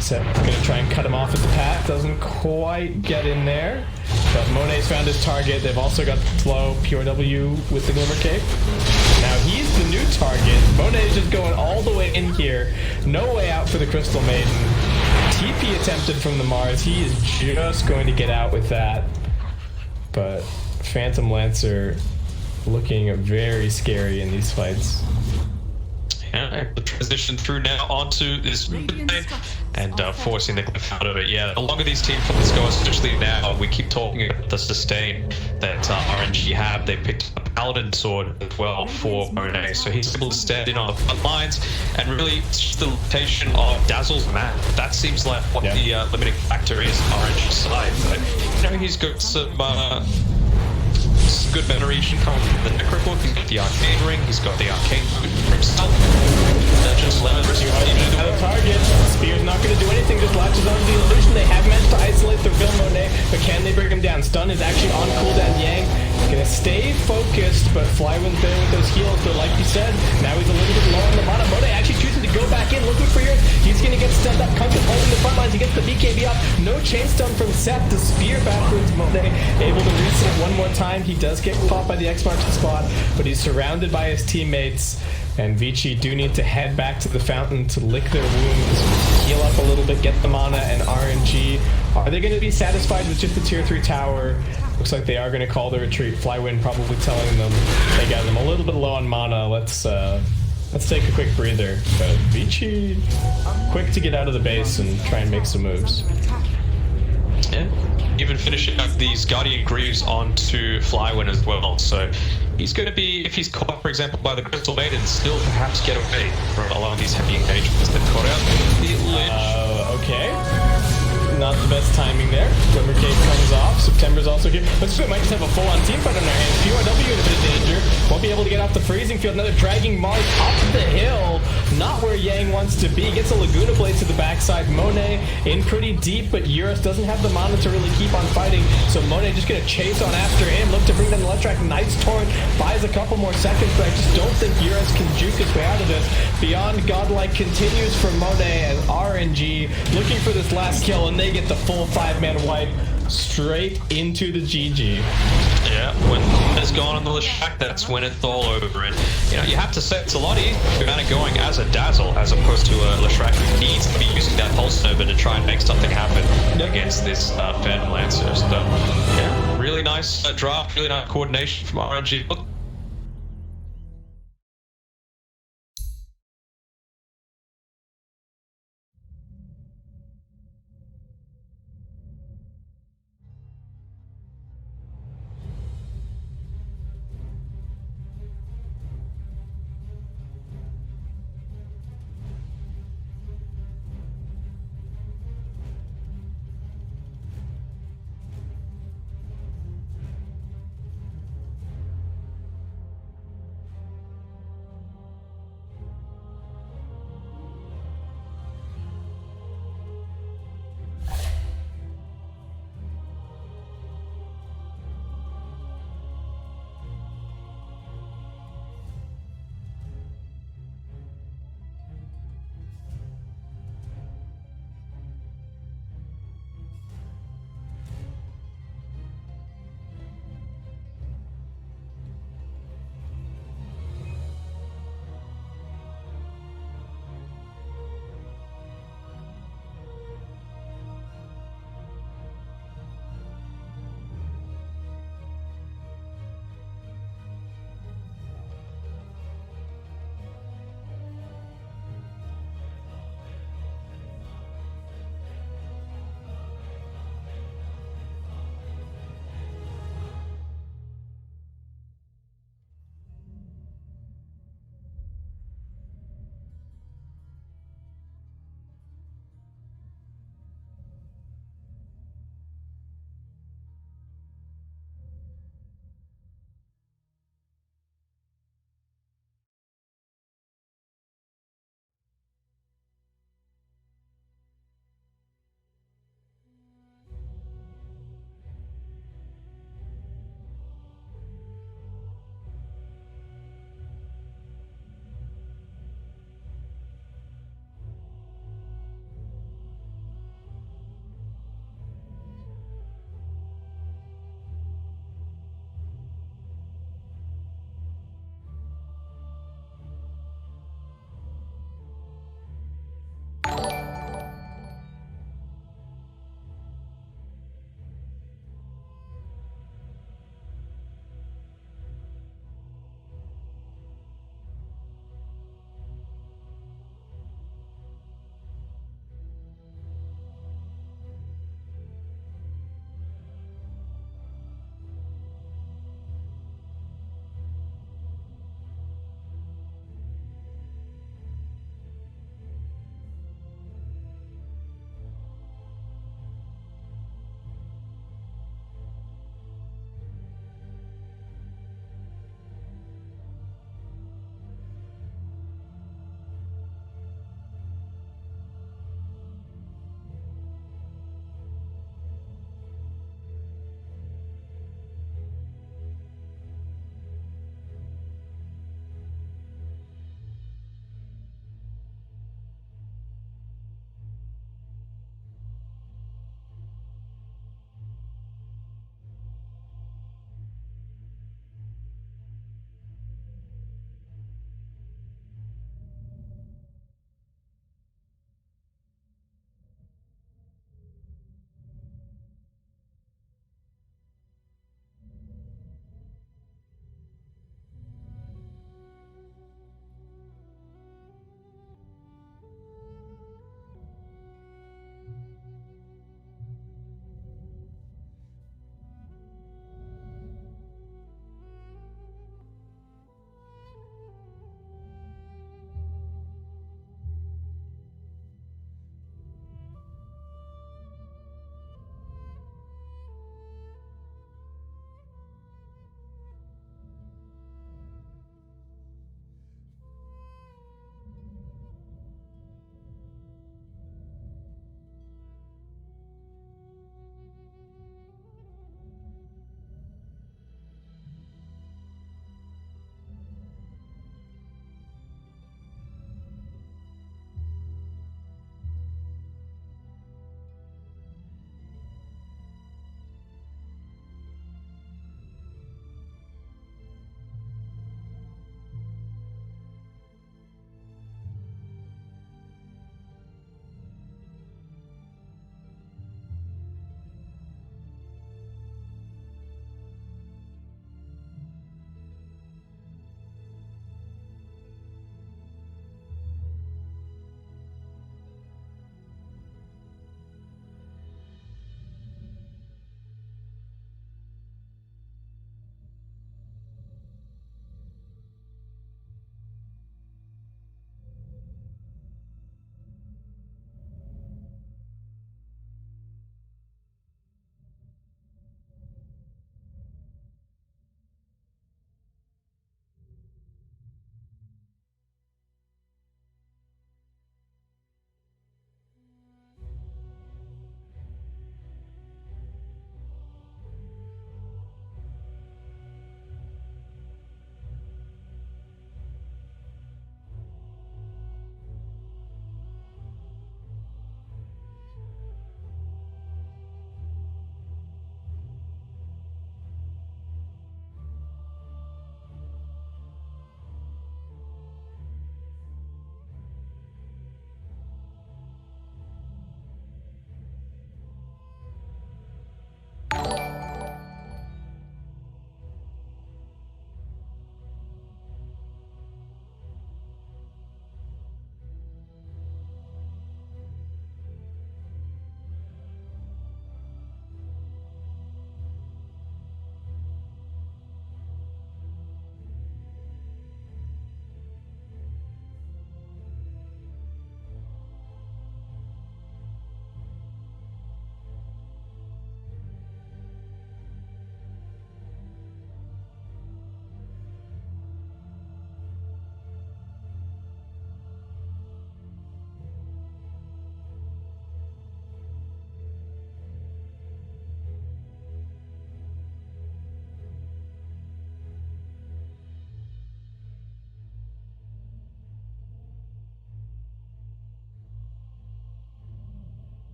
Set's gonna try and cut him off at the path. Doesn't quite get in there, but Monet's found his target. They've also got the slow POW with the Glimmer Cape. Now he's the new target. Monet's just going all the way in here. No way out for the Crystal Maiden. TP attempted from the Mars. He is just going to get out with that. But Phantom Lancer looking very scary in these fights. Yeah, the transition through now onto this and forcing the glyph out of it. Yeah, the longer these team fights go, especially now, we keep talking about the sustain that RNG have. They picked up Paladin Sword as well for Monet, so he's able to stand in on the front lines, and really it's just the limitation of Dazzle's map. That seems like what the limiting factor is on RNG's side, but you know, he's got some good veneration coming from the Necrobook. He's got the Arcane Ring, he's got the Arcane Boot for himself. just lemon versus Out of target. Spear's not going to do anything, just latches onto the illusion. They have managed to isolate the real Monet, but can they bring him down? Stun is actually on cooldown. Yang gonna stay focused, but Flywin's there with those heals. But like you said, now he's a little bit low on the mana. Monet actually choosing to go back in, looking for yours. He's gonna get stunned up. Kunkus holding the front lines. He gets the BKB up. No chain stun from Seth. The spear backwards. Monet able to reset one more time. He does get caught by the X marks the spot, but he's surrounded by his teammates. And Vici do need to head back to the fountain to lick their wounds, heal up a little bit, get the mana and RNG. Are they going to be satisfied with just the tier 3 tower? Looks like they are going to call the retreat. Flywin probably telling them they got them a little bit low on mana. Let's take a quick breather. But Vici quick to get out of the base and try and make some moves. Yeah, even finishing up these Guardian Greaves onto Flywin as well. So he's going to be, if he's caught, for example, by the Crystal Maiden, still perhaps get away from a lot of these heavy engagements that caught out the Lich. Okay. Not the best timing there. Glimmer Cave comes off. September's also here. Let's might just have a full-on team fight on their hands. PYW in a bit of danger. Won't be able to get off the freezing field. Another dragging Mars up the hill. Not where Yang wants to be. Gets a Laguna Blade to the backside. Monet in pretty deep, but Eurus doesn't have the mana to really keep on fighting. So Monet just gonna chase on after him. Look to bring down the Electrack. Nice Torrent. Buys a couple more seconds, but I just don't think Eurus can juke his way out of this. Beyond Godlike continues for Monet as RNG looking for this last kill, and they get the full 5-man wipe straight into the GG. Yeah, when it's gone on the Lashak, that's when it's all over. And you know, you have to say it's a lot easier kind of going as a Dazzle as opposed to a Lashak who needs to be using that Pulse Nova to try and make something happen against this Phantom Lancer. So yeah, really nice draft, really nice coordination from RNG. Look,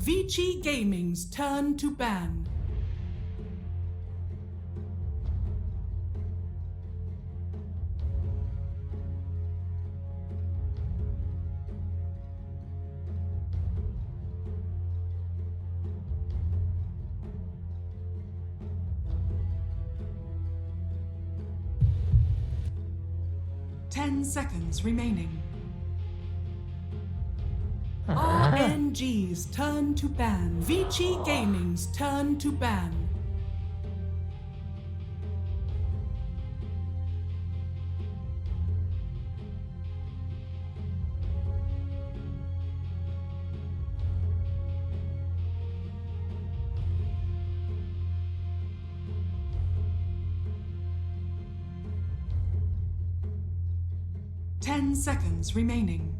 Vici Gaming's turn to ban. Ten seconds remaining. RNG's turn to ban. Vici Gaming's turn to ban. Ten seconds remaining.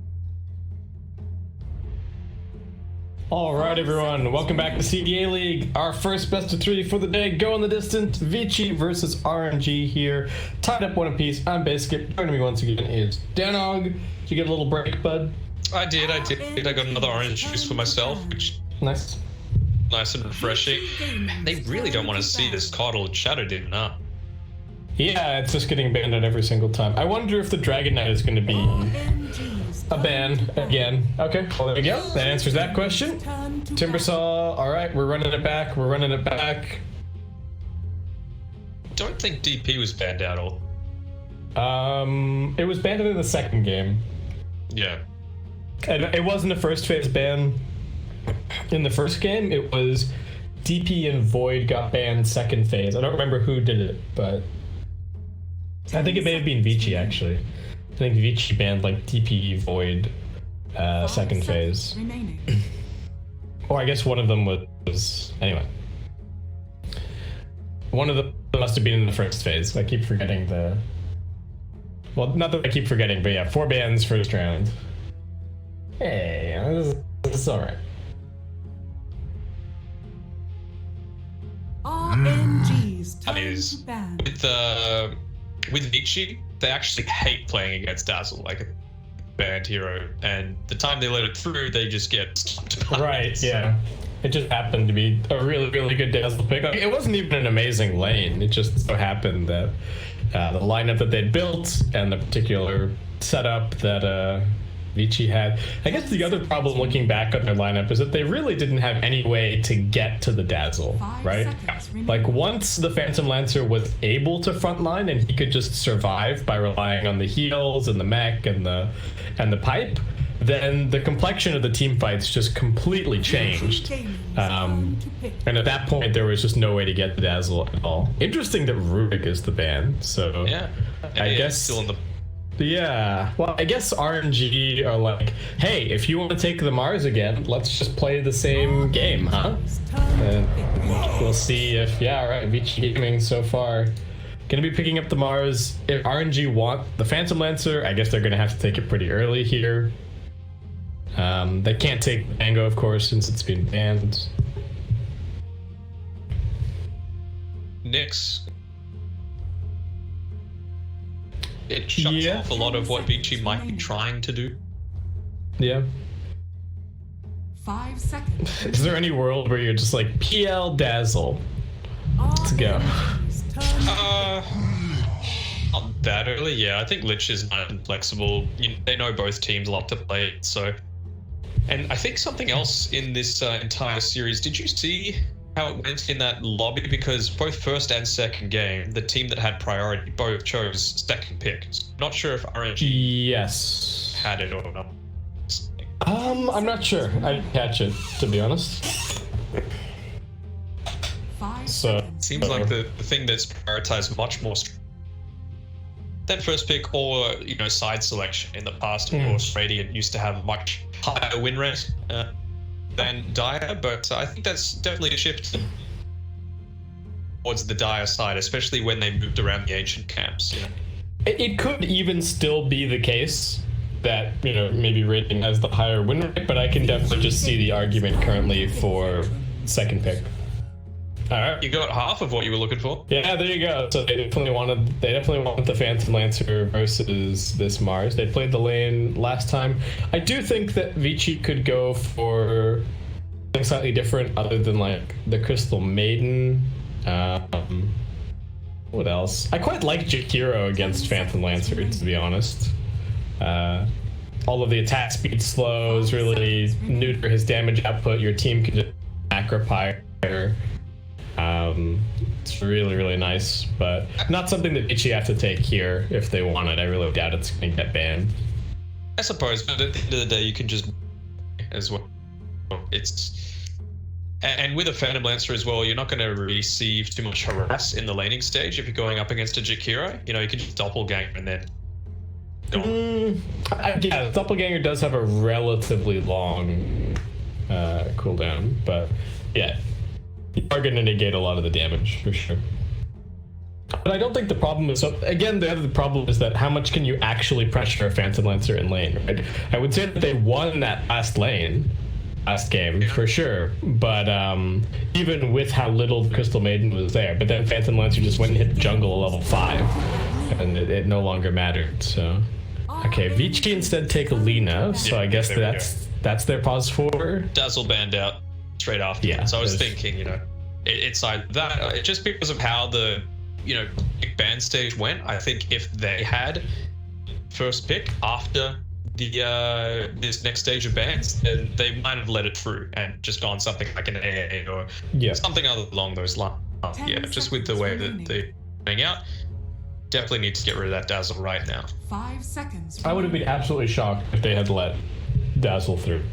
All right, everyone. Welcome back to CDA League. Our first best of 3 for the day. Go in the distance. Vici versus RNG here. Tied up one apiece. I'm Biscuit. Joining me once again is Danog. Did you get a little break, bud? I did. I got another orange juice for myself, which Nice. nice and refreshing. They really don't want to see this Coddle and Shadow Demon up. Yeah, it's just getting banned on every single time. I wonder if the Dragon Knight is going to be a ban again. Okay, well, there we go. That answers that question. Timbersaw, all right, we're running it back. We're running it back. Don't think DP was banned out all. It was banned in the second game. Yeah. And it wasn't a first phase ban. In the first game, it was DP and Void got banned second phase. I don't remember who did it, but I think it may have been Vici, actually. I think Vici banned like DP Void second phase. Or I guess one of them was anyway. One of them must have been in the first phase. I keep forgetting the. Well, not that I keep forgetting, but yeah, 4 bans first round. Hey, this is alright. RNG's I turn mean, to ban. with Vici, they actually hate playing against Dazzle, like a banned hero, and the time they let it through, they just get stopped. Right, yeah. It just happened to be a really, really good Dazzle pick. Like, it wasn't even an amazing lane. It just so happened that the lineup that they'd built and the particular setup that Vici had. I guess the other problem looking back on their lineup is that they really didn't have any way to get to the Dazzle, right? Like once the Phantom Lancer was able to frontline and he could just survive by relying on the heals and the mech and the pipe, then the complexion of the team fights just completely changed. And at that point, there was just no way to get the Dazzle at all. Interesting that Rubik is the ban, so Yeah. I guess still in the. yeah, well, I guess RNG are like, hey, if you want to take the Mars again, let's just play the same game, huh? And we'll see if, yeah, right, Vici Gaming so far gonna be picking up the Mars. If RNG want the Phantom Lancer, I guess they're gonna have to take it pretty early here. They can't take Mango, of course, since it's been banned. Nyx. It shuts off a lot of what Vici might be trying to do. Yeah. 5 seconds. Is there any world where you're just like, PL Dazzle? Let's go. Not that early, yeah. I think Lich is nice and flexible. They know both teams love to play it, so. And I think something else in this entire series, did you see how it went in that lobby? Because both first and second game, the team that had priority both chose second pick. Not sure if RNG had it or not. I'm not sure. I didn't catch it, to be honest. So seems like the thing that's prioritized much more than first pick or side selection. In the past, of course, Radiant used to have a much higher win rate than Dire, but I think that's definitely a shift towards the Dire side, especially when they moved around the ancient camps. It could even still be the case that maybe Radiant has the higher win rate, but I can definitely just see the argument currently for second pick. All right, you got half of what you were looking for. Yeah, there you go. So they definitely wanted the Phantom Lancer versus this Mars. They played the lane last time. I do think that Vici could go for slightly different other than like the Crystal Maiden. What else? I quite like Jakiro against Phantom Lancer, to be honest. All of the attack speed slows really neuter his damage output. Your team can just Acropire. It's really, really nice, but not something that Vici have to take here if they want it. I really doubt it's going to get banned. I suppose, but at the end of the day, you can just as well. And with a Phantom Lancer as well, you're not going to receive too much harass in the laning stage if you're going up against a Jakiro. You know, you can just doppelganger and then. Yeah, Doppelganger does have a relatively long cooldown, but yeah, you are going to negate a lot of the damage for sure. But I don't think the problem is, so again, the other problem is that how much can you actually pressure a Phantom Lancer in lane, right? I would say that they won that last game for sure, but even with how little the Crystal Maiden was there, but then Phantom Lancer just went and hit jungle at level 5, and it no longer mattered, so. Okay, Vici instead take Alina, so I guess that's their pause for. Dazzle banned out straight after. Yeah, so I was thinking, you know, it's like that, just because of how the, you know, big ban stage went. I think if they had first pick after the this next stage of bans, then they might have let it through and just gone something like an AA or something other along those lines. Yeah, just with the way that they're coming out. Definitely need to get rid of that Dazzle right now. 5 seconds. I would have been absolutely shocked if they had let Dazzle through.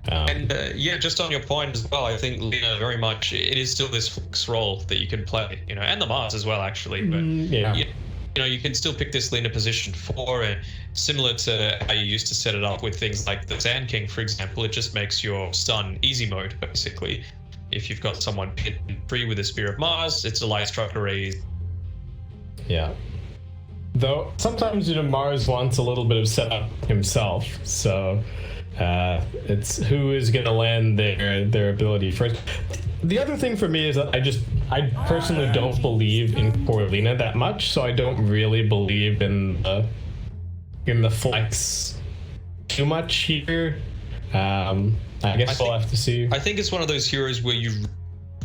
Yeah, just on your point as well, I think Lina very much, it is still this flex role that you can play, you know, and the Mars as well, actually. But you know, you can still pick this Lina position 4, and similar to how you used to set it up with things like the Sand King, for example, it just makes your stun easy mode, basically. If you've got someone pinned free with a Spear of Mars, it's a light strike array. Yeah. Though sometimes, you know, Mars wants a little bit of setup himself, so it's who is going to land their ability first. The other thing for me is that I personally don't believe in core Lina that much, so I don't really believe in the flex too much here. I guess we'll have to see. I think it's one of those heroes where you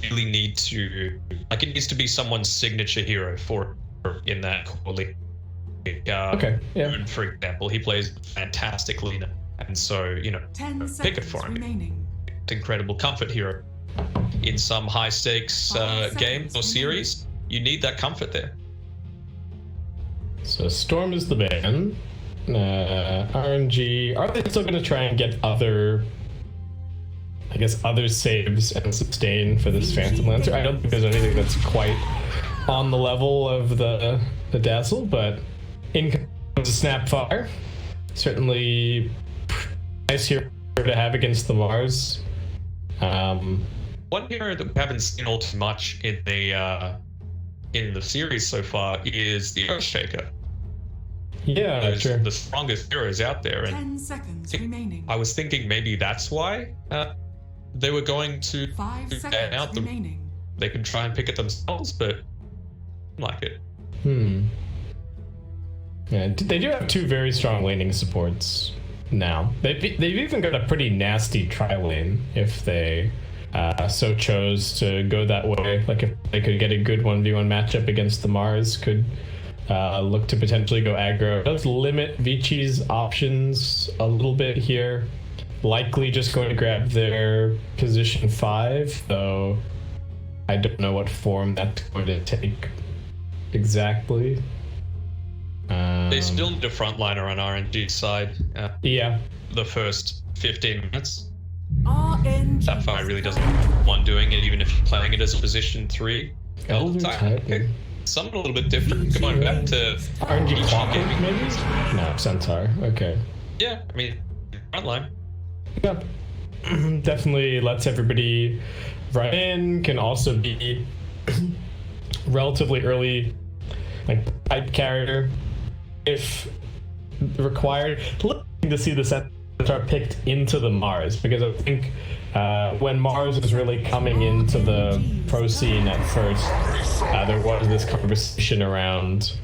really need to, like, it needs to be someone's signature hero for in that core Lina. Okay, yeah. For example, he plays fantastic Lina, and so, you know, pick it for him. Remaining. Incredible comfort hero. In some high stakes game or series, you need that comfort there. So Storm is the ban. RNG, are they still going to try and get other saves and sustain for this Phantom Lancer? I don't think there's anything that's quite on the level of the Dazzle, but in comes a Snapfire. Certainly nice hero to have against the Mars. One hero that we haven't seen all too much in the series so far is the Earthshaker. Yeah, sure. The strongest heroes out there. 10 seconds remaining. I was thinking maybe that's why they were going to 5 ban seconds out them. remaining. They can try and pick it themselves, but I like it. Yeah, they do have 2 very strong laning supports now. They've even got a pretty nasty tri-lane if they so chose to go that way. Like, if they could get a good 1v1 matchup against the Mars, could look to potentially go aggro. It does limit Vici's options a little bit here. Likely just going to grab their position 5, though I don't know what form that's going to take exactly. They still need a frontliner on RNG's side. Yeah. The first 15 minutes. RNG. Sapphire really doesn't want doing it, even if you're playing it as a position 3. Elder type. Something a little bit different. Going back to RNG Gaming, maybe? No, Centaur. Okay. Yeah, I mean, frontline. Yeah. Definitely lets everybody right in. Can also be relatively early, like, pipe carrier if required. Looking to see the Centaur picked into the Mars, because I think when Mars was really coming into the pro scene at first, there was this conversation around,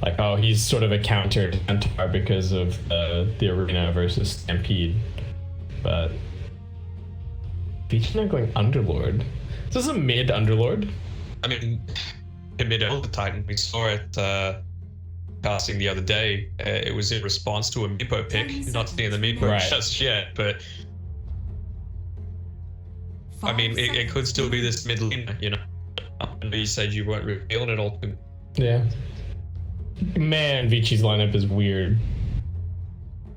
like, oh, he's sort of a counter to Centaur because of the Arena versus Stampede. But Vici not going Underlord. Is this a mid Underlord? I mean, in mid Elder Titan, we saw it casting the other day. It was in response to a Meepo pick. Not seeing the Meepo Right. just yet, but I mean, it could still be this mid laner, you know. You said you weren't revealing it all. Yeah. Man, Vici's lineup is weird.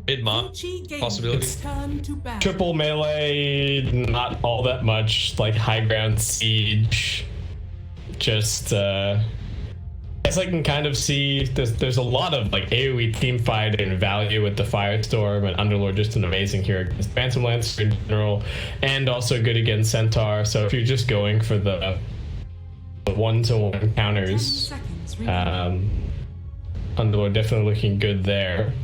Mid mark Vici Gaming possibility. turn to ban. Triple melee, not all that much. Like high ground siege. Just as I can kind of see, there's a lot of like AoE team fight and value with the Firestorm, and Underlord just an amazing hero against Phantom Lancer in general, and also good against Centaur. So if you're just going for the one-to-one 10 counters, seconds remaining. Underlord definitely looking good there.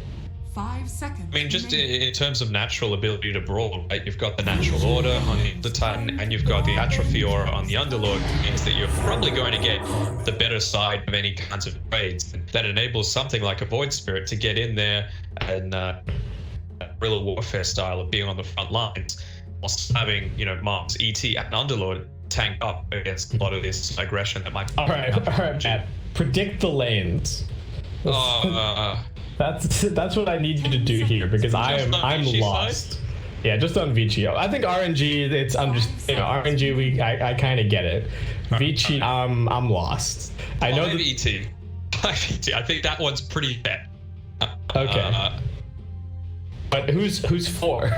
5 seconds. I mean, just remaining. in terms of natural ability to brawl, right? You've got the natural order on the Titan, and you've got the atrophy aura on the Underlord, which means that you're probably going to get the better side of any kinds of trades. And that enables something like a Void Spirit to get in there and guerrilla warfare style of being on the front lines, whilst having, you know, Mars, ET, and Underlord tank up against a lot of this aggression that might. All right, Matt. Predict the lanes. That's what I need you to do here, because I'm Vici lost. side? Yeah, just on Vici. I think RNG. I'm just, you know, RNG. I kind of get it. Vici, I'm lost. I know that. ET. I think that one's pretty bad. Okay. But who's for?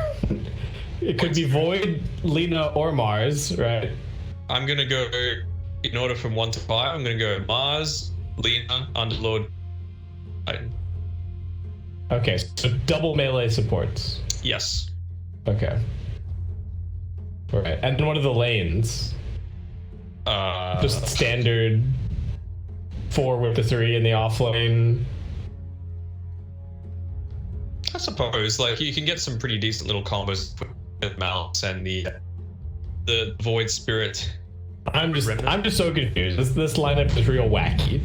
It could be Void, Lena, or Mars, right? I'm gonna go in order from 1 to 5. I'm gonna go Mars, Lena, Underlord, Titan. Okay, so double melee supports. Yes. Okay. All right, and then what are the lanes? Just standard 4 with the 3 in the off lane. I suppose, like, you can get some pretty decent little combos with Malice and the Void Spirit. I'm just so confused. This lineup is real wacky.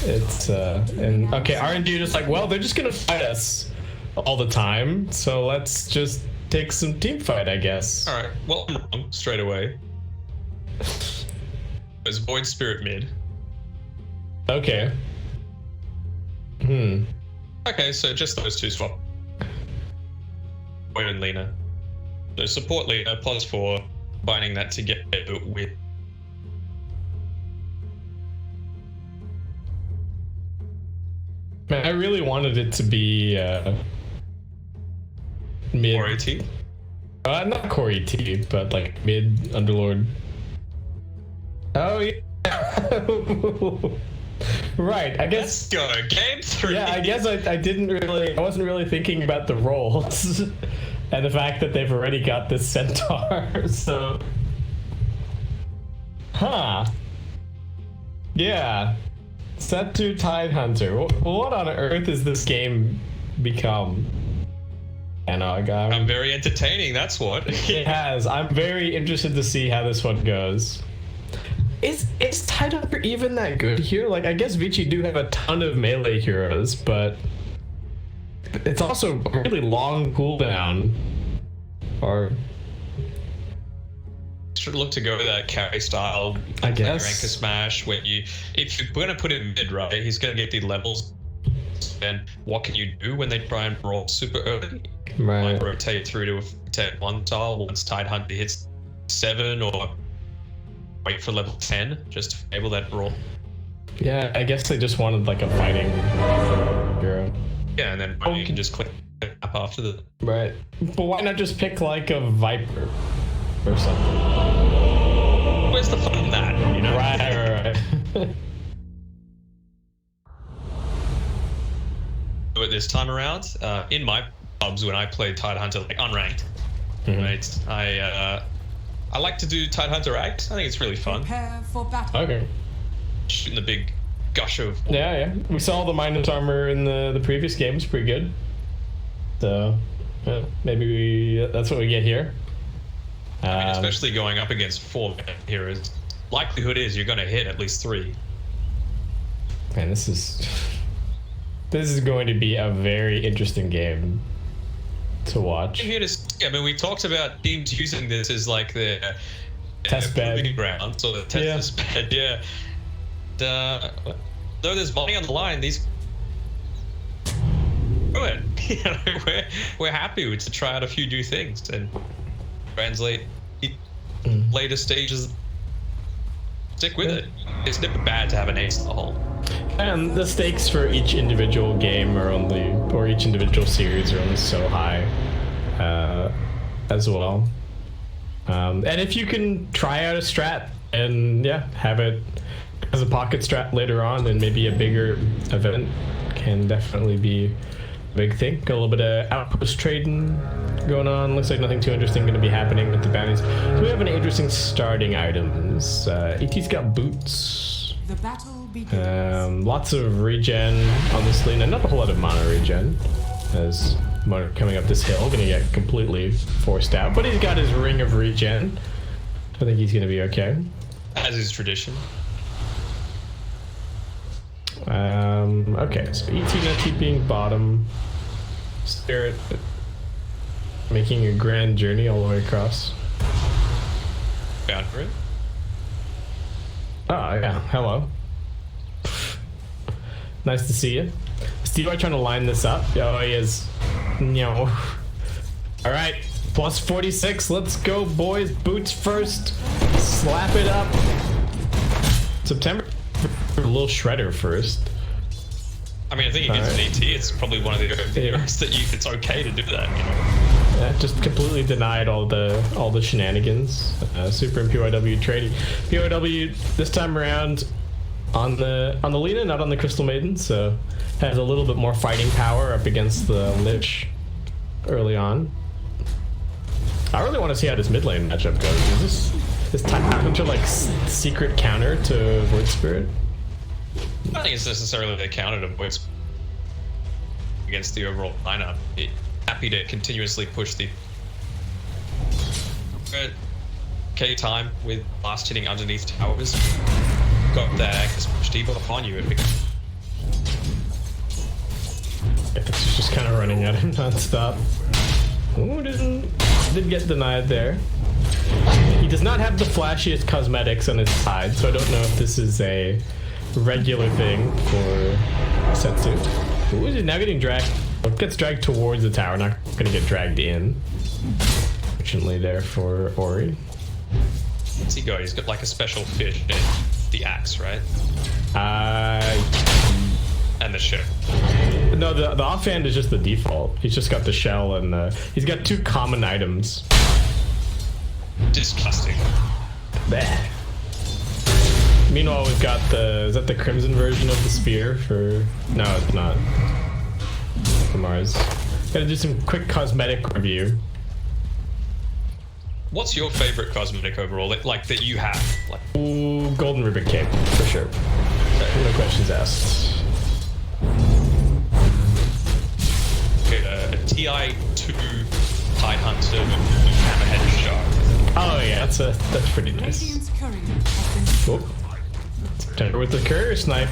It's and okay, RNG just like, well, they're just gonna fight us all the time, so let's just take some team fight, I guess. All right. Well, I'm wrong straight away. There's Void Spirit mid. Okay. Okay, so just those two swap. Void and Lena. So support Lena +4, binding that together with. Man, I really wanted it to be mid. Or AT. Not core ET, but like mid Underlord. Oh yeah. Right. I guess. Let's go. Game 3. Yeah, I guess I wasn't really thinking about the roles and the fact that they've already got this Centaur. So. Huh. Yeah. Set to Tidehunter. What on earth has this game become? And I'm very entertaining, that's what. It has. I'm very interested to see how this one goes. Is Tidehunter even that good here? Like, I guess Vici do have a ton of melee heroes, but it's also a really long cooldown. Or should look to go with that carry style. I guess. Like Ranker Smash, where if you're going to put him mid, right, he's going to get the levels. Then what can you do when they try and brawl super early? right. Might rotate through to a protect 1 tile once Tidehunter hits 7, or wait for level 10 just to enable that brawl. Yeah, I guess they just wanted like a fighting hero. Yeah, and then you can just click up after the. Right. But why not just pick like a Viper or something? Where's the fun in that? You know. Right. But this time around, in my pubs when I played Tidehunter like unranked, right? I like to do Tidehunter Act. I think it's really fun. Prepare for battle. Okay. Shooting the big gush of. Yeah. We saw the Minus Armor in the previous game. It's pretty good. So maybe that's what we get here. I mean, especially going up against 4 heroes. Likelihood is you're going to hit at least 3. Man, this is going to be a very interesting game. to watch. Here to, I mean, we talked about teams using this as like their Test bed. proving ground, or the test bed. Yeah. Though there's money on the line, these. Do it. You know, we're happy to try out a few new things and translate later stages. Stick with it. It's never bad to have an ace in the hole. And the stakes for each individual game or each individual series are only so high, as well. And if you can try out a strat and have it as a pocket strat later on, and maybe a bigger event can definitely be a big thing. Got a little bit of outpost trading going on. Looks like nothing too interesting going to be happening with the bounties. So we have any interesting starting items. ET's got boots. The battle begins. Lots of regen on this lane, and not a whole lot of mana regen, as Mono coming up this hill gonna get completely forced out. But he's got his ring of regen. I think he's gonna be okay. As is tradition. Okay, so ET gonna keep being bottom. Spirit making a grand journey all the way across. Bound for it. Oh yeah, hello. Nice to see you. Is DY trying to line this up? Oh, he is. No. All right, plus 46. Let's go, boys. Boots first. Slap it up. September. A little shredder first. I mean, I think against an ET, it's probably one of the heroes that it's okay to do that. You know? Yeah, just completely denied all the shenanigans. Super and PYW trading. PYW this time around on the Lena, not on the Crystal Maiden, so has a little bit more fighting power up against the Lich early on. I really want to see how this mid lane matchup goes. Is Time Hunter like secret counter to Void Spirit? I don't think it's necessarily the counter to Void Spirit against the overall lineup. Happy to continuously push the K time with blast hitting underneath towers. Got that Actus push deeper upon you. It's just kind of running at him non-stop. Ooh, did get denied there. He does not have the flashiest cosmetics on his side, so I don't know if this is a regular thing for Setsu. Ooh, is he now getting dragged? Well, gets dragged towards the tower, not gonna get dragged in. Fortunately there for Ori. What's he got? He's got like a special fish and the axe, right? And the ship. No, the offhand is just the default. He's just got the shell and he's got 2 common items. Disgusting. Bleh. Meanwhile, we've got is that the Crimson version of the spear for, no, it's not. For Mars. Gotta do some quick cosmetic review. What's your favorite cosmetic overall, like that you have? Like, ooh, Golden Ribbon Cape, for sure. No questions asked. a TI2 Tide Hunter Hammerhead Shark. Oh yeah, that's pretty nice. Radiant's courier has been September with the courier snipe.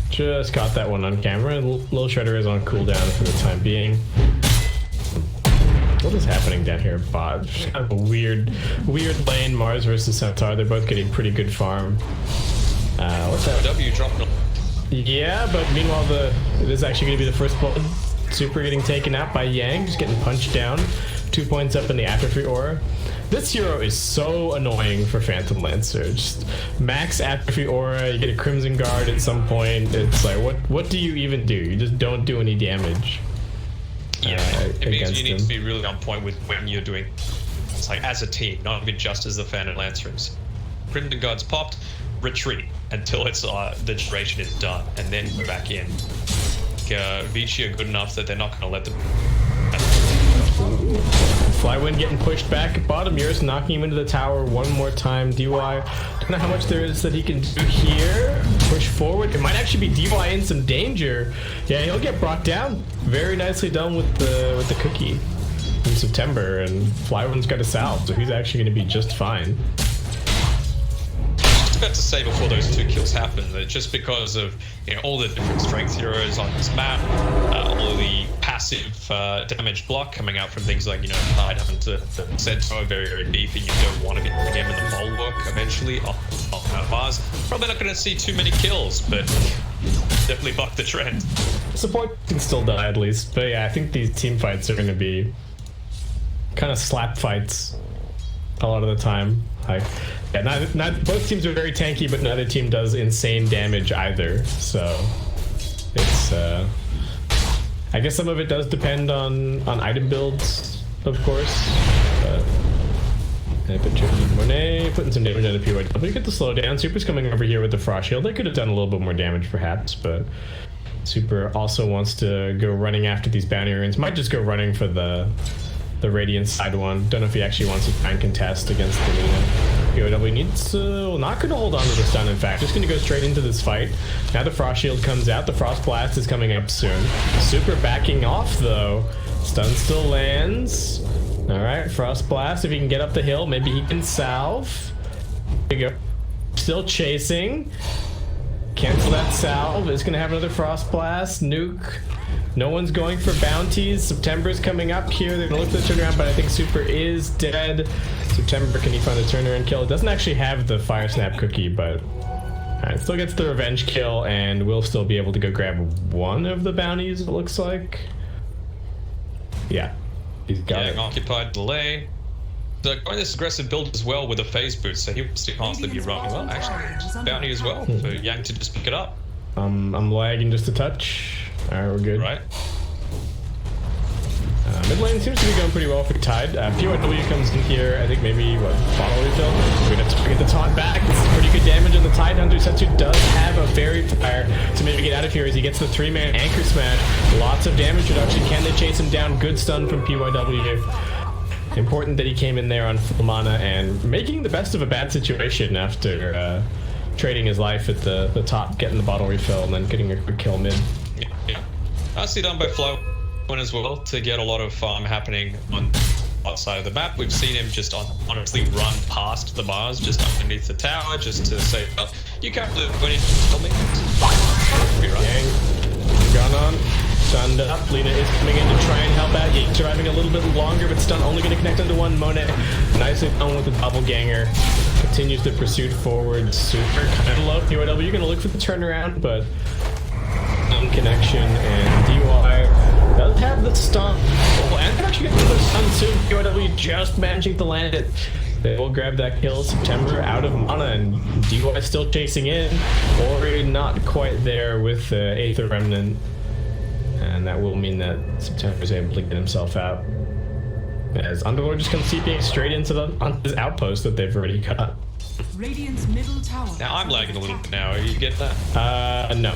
Just caught that one on camera. Little Shredder is on cooldown for the time being. What is happening down here, bot? Just kind of a weird lane. Mars versus Centaur. They're both getting pretty good farm. What's that? W dropped. Yeah, but meanwhile, it is actually going to be the first blood. Super getting taken out by Yang, just getting punched down. 2 points up in the atrophy aura. This hero is so annoying for Phantom Lancer. Just max atrophy aura, you get a Crimson Guard at some point. It's like, what do you even do? You just don't do any damage. Yeah, it means you need to be really on point with when you're doing. It's like as a team, not even just as the Phantom Lancers. Crimson Guard's popped, retreat until it's the duration is done, and then go back in. Vici are good enough that they're not going to let them. Flywind getting pushed back at bottom. Yours knocking him into the tower one more time. DY, don't know how much there is that he can do here. Push forward. It might actually be DY in some danger. Yeah, he'll get brought down. Very nicely done with the cookie in September, and Flywind's got a salve, so he's actually going to be just fine. I was about to say before those 2 kills happened that just because of all the different strength heroes on this map, all of the passive damage block coming out from things like, you know, Tide Hunter, the Centaur, very, very beefy. You don't want to get him in the bulwark eventually off Mars. Probably not going to see too many kills, but definitely buck the trend. Support can still die at least, but yeah, I think these team fights are going to be kind of slap fights a lot of the time. Like, yeah, not both teams are very tanky, but neither team does insane damage either. So it's I guess some of it does depend on item builds, of course. But Monet putting some damage on the PYW. We get the slowdown. Super's coming over here with the Frost Shield. They could have done a little bit more damage perhaps, but Super also wants to go running after these bounty runes. Might just go running for the Radiant side one. Don't know if he actually wants to try and contest against the Luna. POW needs to, not going to hold on to the stun, in fact. Just going to go straight into this fight. Now the Frost Shield comes out. The Frost Blast is coming up soon. Super backing off, though. Stun still lands. Alright, Frost Blast. If he can get up the hill, maybe he can salve. There you go. Still chasing. Cancel that salve. Is going to have another Frost Blast. Nuke. No one's going for bounties. September's coming up here. They're going to look for the turnaround, but I think Super is dead. September, can he find a turnaround kill? It doesn't actually have the Fire Snap cookie, but alright, still gets the revenge kill, and we'll still be able to go grab one of the bounties, it looks like. Yeah, he's got it. Occupied delay. So going this aggressive build as well with a phase boost, so he wants to constantly be running. Well, actually, bounty as well for Yang to just pick it up. I'm lagging just a touch. Alright, we're good. Right. Mid lane seems to be going pretty well for Tide. PYW comes in here, I think maybe, what, bottle refill? We're going to get the taunt back. This is pretty good damage on the Tide Hunter. Setsu does have a fairy fire to maybe get out of here as he gets the 3-man anchor smash. Lots of damage reduction. Can they chase him down? Good stun from PYW. Important that he came in there on full mana and making the best of a bad situation after trading his life at the top, getting the bottle refill, and then getting a quick kill mid. Yeah. Nicely done by Flow as well to get a lot of farm happening on outside of the map. We've seen him just honestly run past the bars, just underneath the tower, just to say, oh, you can't live when you tell me. Be right. Gang, gone on, stunned up. Lena is coming in to try and help out. He's surviving a little bit longer, but stun only going to connect onto one. Monet nicely done with the double ganger. Continues the pursuit forward. Super kind of low. PYW, you're going to look for the turnaround, but connection, and DY does have the stun. Oh, and they're actually getting the stun soon. PYW just managing to land it. They will grab that kill. September out of mana, and DY still chasing in. Ori not quite there with the Aether Remnant, and that will mean that September is able to get himself out. As Underlord just comes TPing straight into on his outpost that they've already got. Radiant's middle tower. Now I'm lagging a little bit now. Are you getting that? No.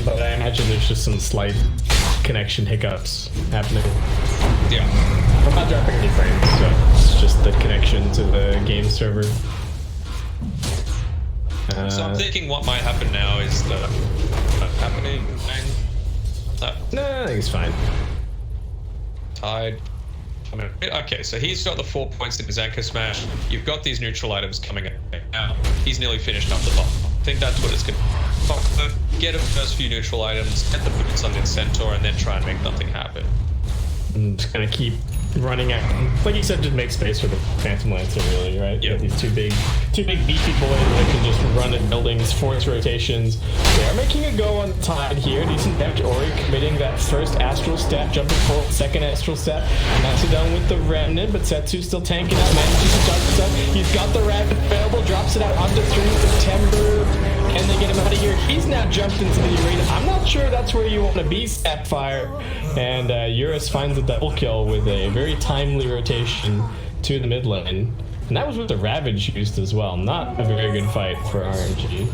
But I imagine there's just some slight connection hiccups happening. Yeah. I'm not dropping any frames, so it's just the connection to the game server. So I'm thinking what might happen now is the happening thing. No, I think it's fine. Tide. Okay, so he's got the 4 points in his anchor smash. You've got these neutral items coming in now. He's nearly finished up the bomb. I think that's what it's going to be. Get the first few neutral items, get the boots on the Centaur, and then try and make nothing happen. I'm just gonna keep running at, like you said, just make space for the Phantom Lancer, really, right? Yeah. These two big beefy boys that can just run at buildings, force rotations. They are making a go on the Tide here. Decent damage. Ori committing that first astral step, jumping forward, second astral step. Nicely done with the Remnant, but Setsu's still tanking out. Manages to jump this up. He's got the Rapid available, drops it out onto 3 September. Can they get him out of here? He's now jumped into the arena. I'm not sure that's where you want to be, Sapphire. And Eurus finds a double kill with a very timely rotation to the mid lane. And that was with the Ravage used as well. Not a very good fight for RNG.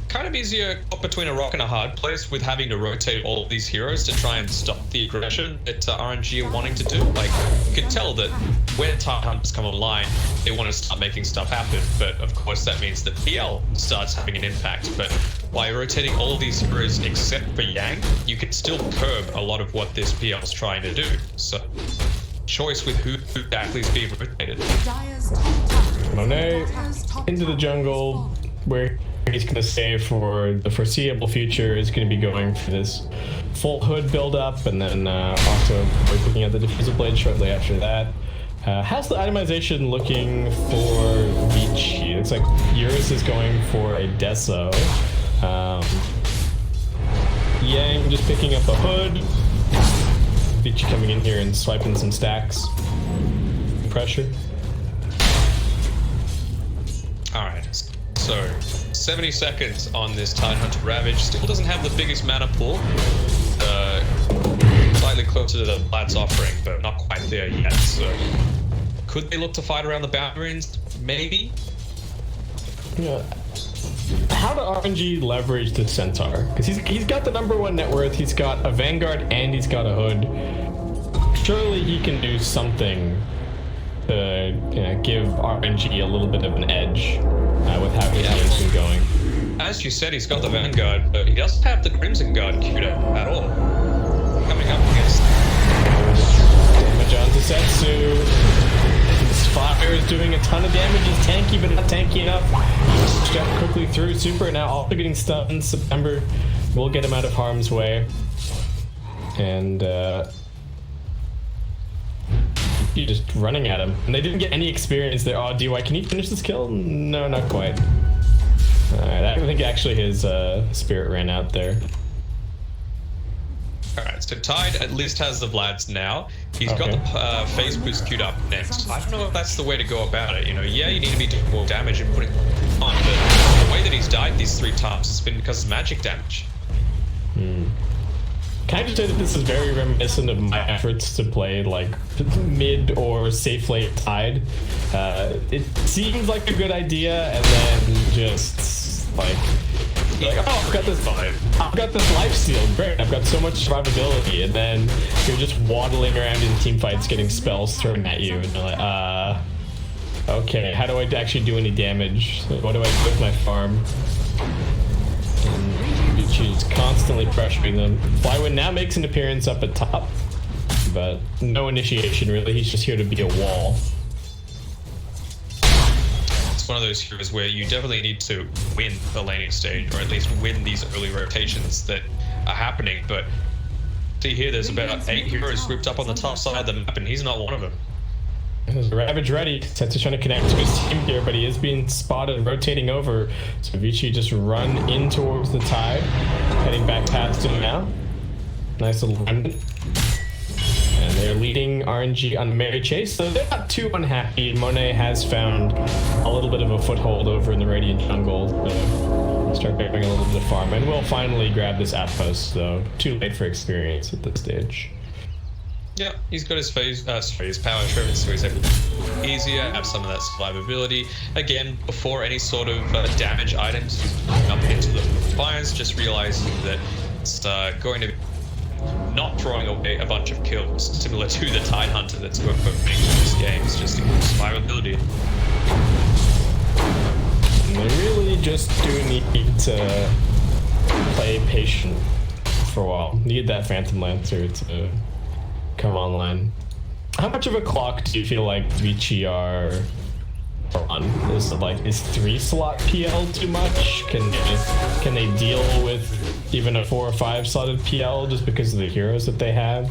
Kind of easier up between a rock and a hard place with having to rotate all of these heroes to try and stop the aggression that RNG are wanting to do. Like, you can tell that when Tide Hunters come online, they want to start making stuff happen. But of course, that means that PL starts having an impact. But by rotating all of these heroes except for Yang, you can still curb a lot of what this PL is trying to do. So, choice with who exactly is being rotated. Monet into the jungle, where he's going to stay for the foreseeable future is going to be going for this full hood build up, and then also picking up the diffusal blade shortly after that. How's the itemization looking for Vici? It's like Eurus is going for a Deso. Yang just picking up a hood. Vici coming in here and swiping some stacks. Pressure. Alright, so 70 seconds on this Tidehunter Ravage. Still doesn't have the biggest mana pool. Slightly closer to the Vlad's offering, but not quite there yet. So could they look to fight around the boundaries? Maybe. Yeah. How do RNG leverage the Centaur? Because he's got the #1 net worth, he's got a Vanguard, and he's got a hood. Surely he can do something to give RNG a little bit of an edge with how his game's been going. As you said, he's got the Vanguard, but he doesn't have the Crimson Guard queued up at all. Coming up against John Setsu. This fire is doing a ton of damage. He's tanky, but not tanky enough. Step quickly through Super, now also getting stunned. September will get him out of harm's way. And you're just running at him. And they didn't get any experience there. Oh, DY, can he finish this kill? No, not quite. Alright, I think actually his spirit ran out there. Alright, so Tide at least has the Vlads now. He's got the phase boost queued up next. I don't know if that's the way to go about it. You know, yeah, you need to be doing more damage and putting on, but the way that he's died these 3 times has been because of magic damage. Can I just say that this is very reminiscent of my efforts to play like mid or safe late Tide? It seems like a good idea, and then just like oh, I've got this lifesteal, great, I've got so much survivability, and then you're just waddling around in team fights getting spells thrown at you, and you're like, okay, how do I actually do any damage? What do I do with my farm? And she's constantly pressuring them. Flywind now makes an appearance up at top, but no initiation really, he's just here to be a wall. One of those heroes where you definitely need to win the laning stage, or at least win these early rotations that are happening. But see here, there's about 8 heroes grouped up on the top side of the map, and he's not one of them. There's Ravage ready. Setsu's trying to connect to his team here, but he is being spotted rotating over. So Vici just run in towards the Tide, heading back past him now. Nice little run. And they're leading RNG on Merry Chase, so they're not too unhappy. Monet has found a little bit of a foothold over in the Radiant Jungle. Start getting a little bit of farm, and we'll finally grab this outpost, though. Too late for experience at this stage. Yeah, he's got his phase, his power shriven, so he's able to easier, have some of that survivability. Again, before any sort of damage items, he's going up into the fires, just realizing that it's going to be not throwing away a bunch of kills, similar to the Tidehunter that's going for winning these games, just to increase survivability. And they really just do need to play patient for a while. Need that Phantom Lancer to come online. How much of a clock do you feel like Vici are on? Is 3-slot PL too much? Can they deal with even a 4 or 5 slotted PL just because of the heroes that they have?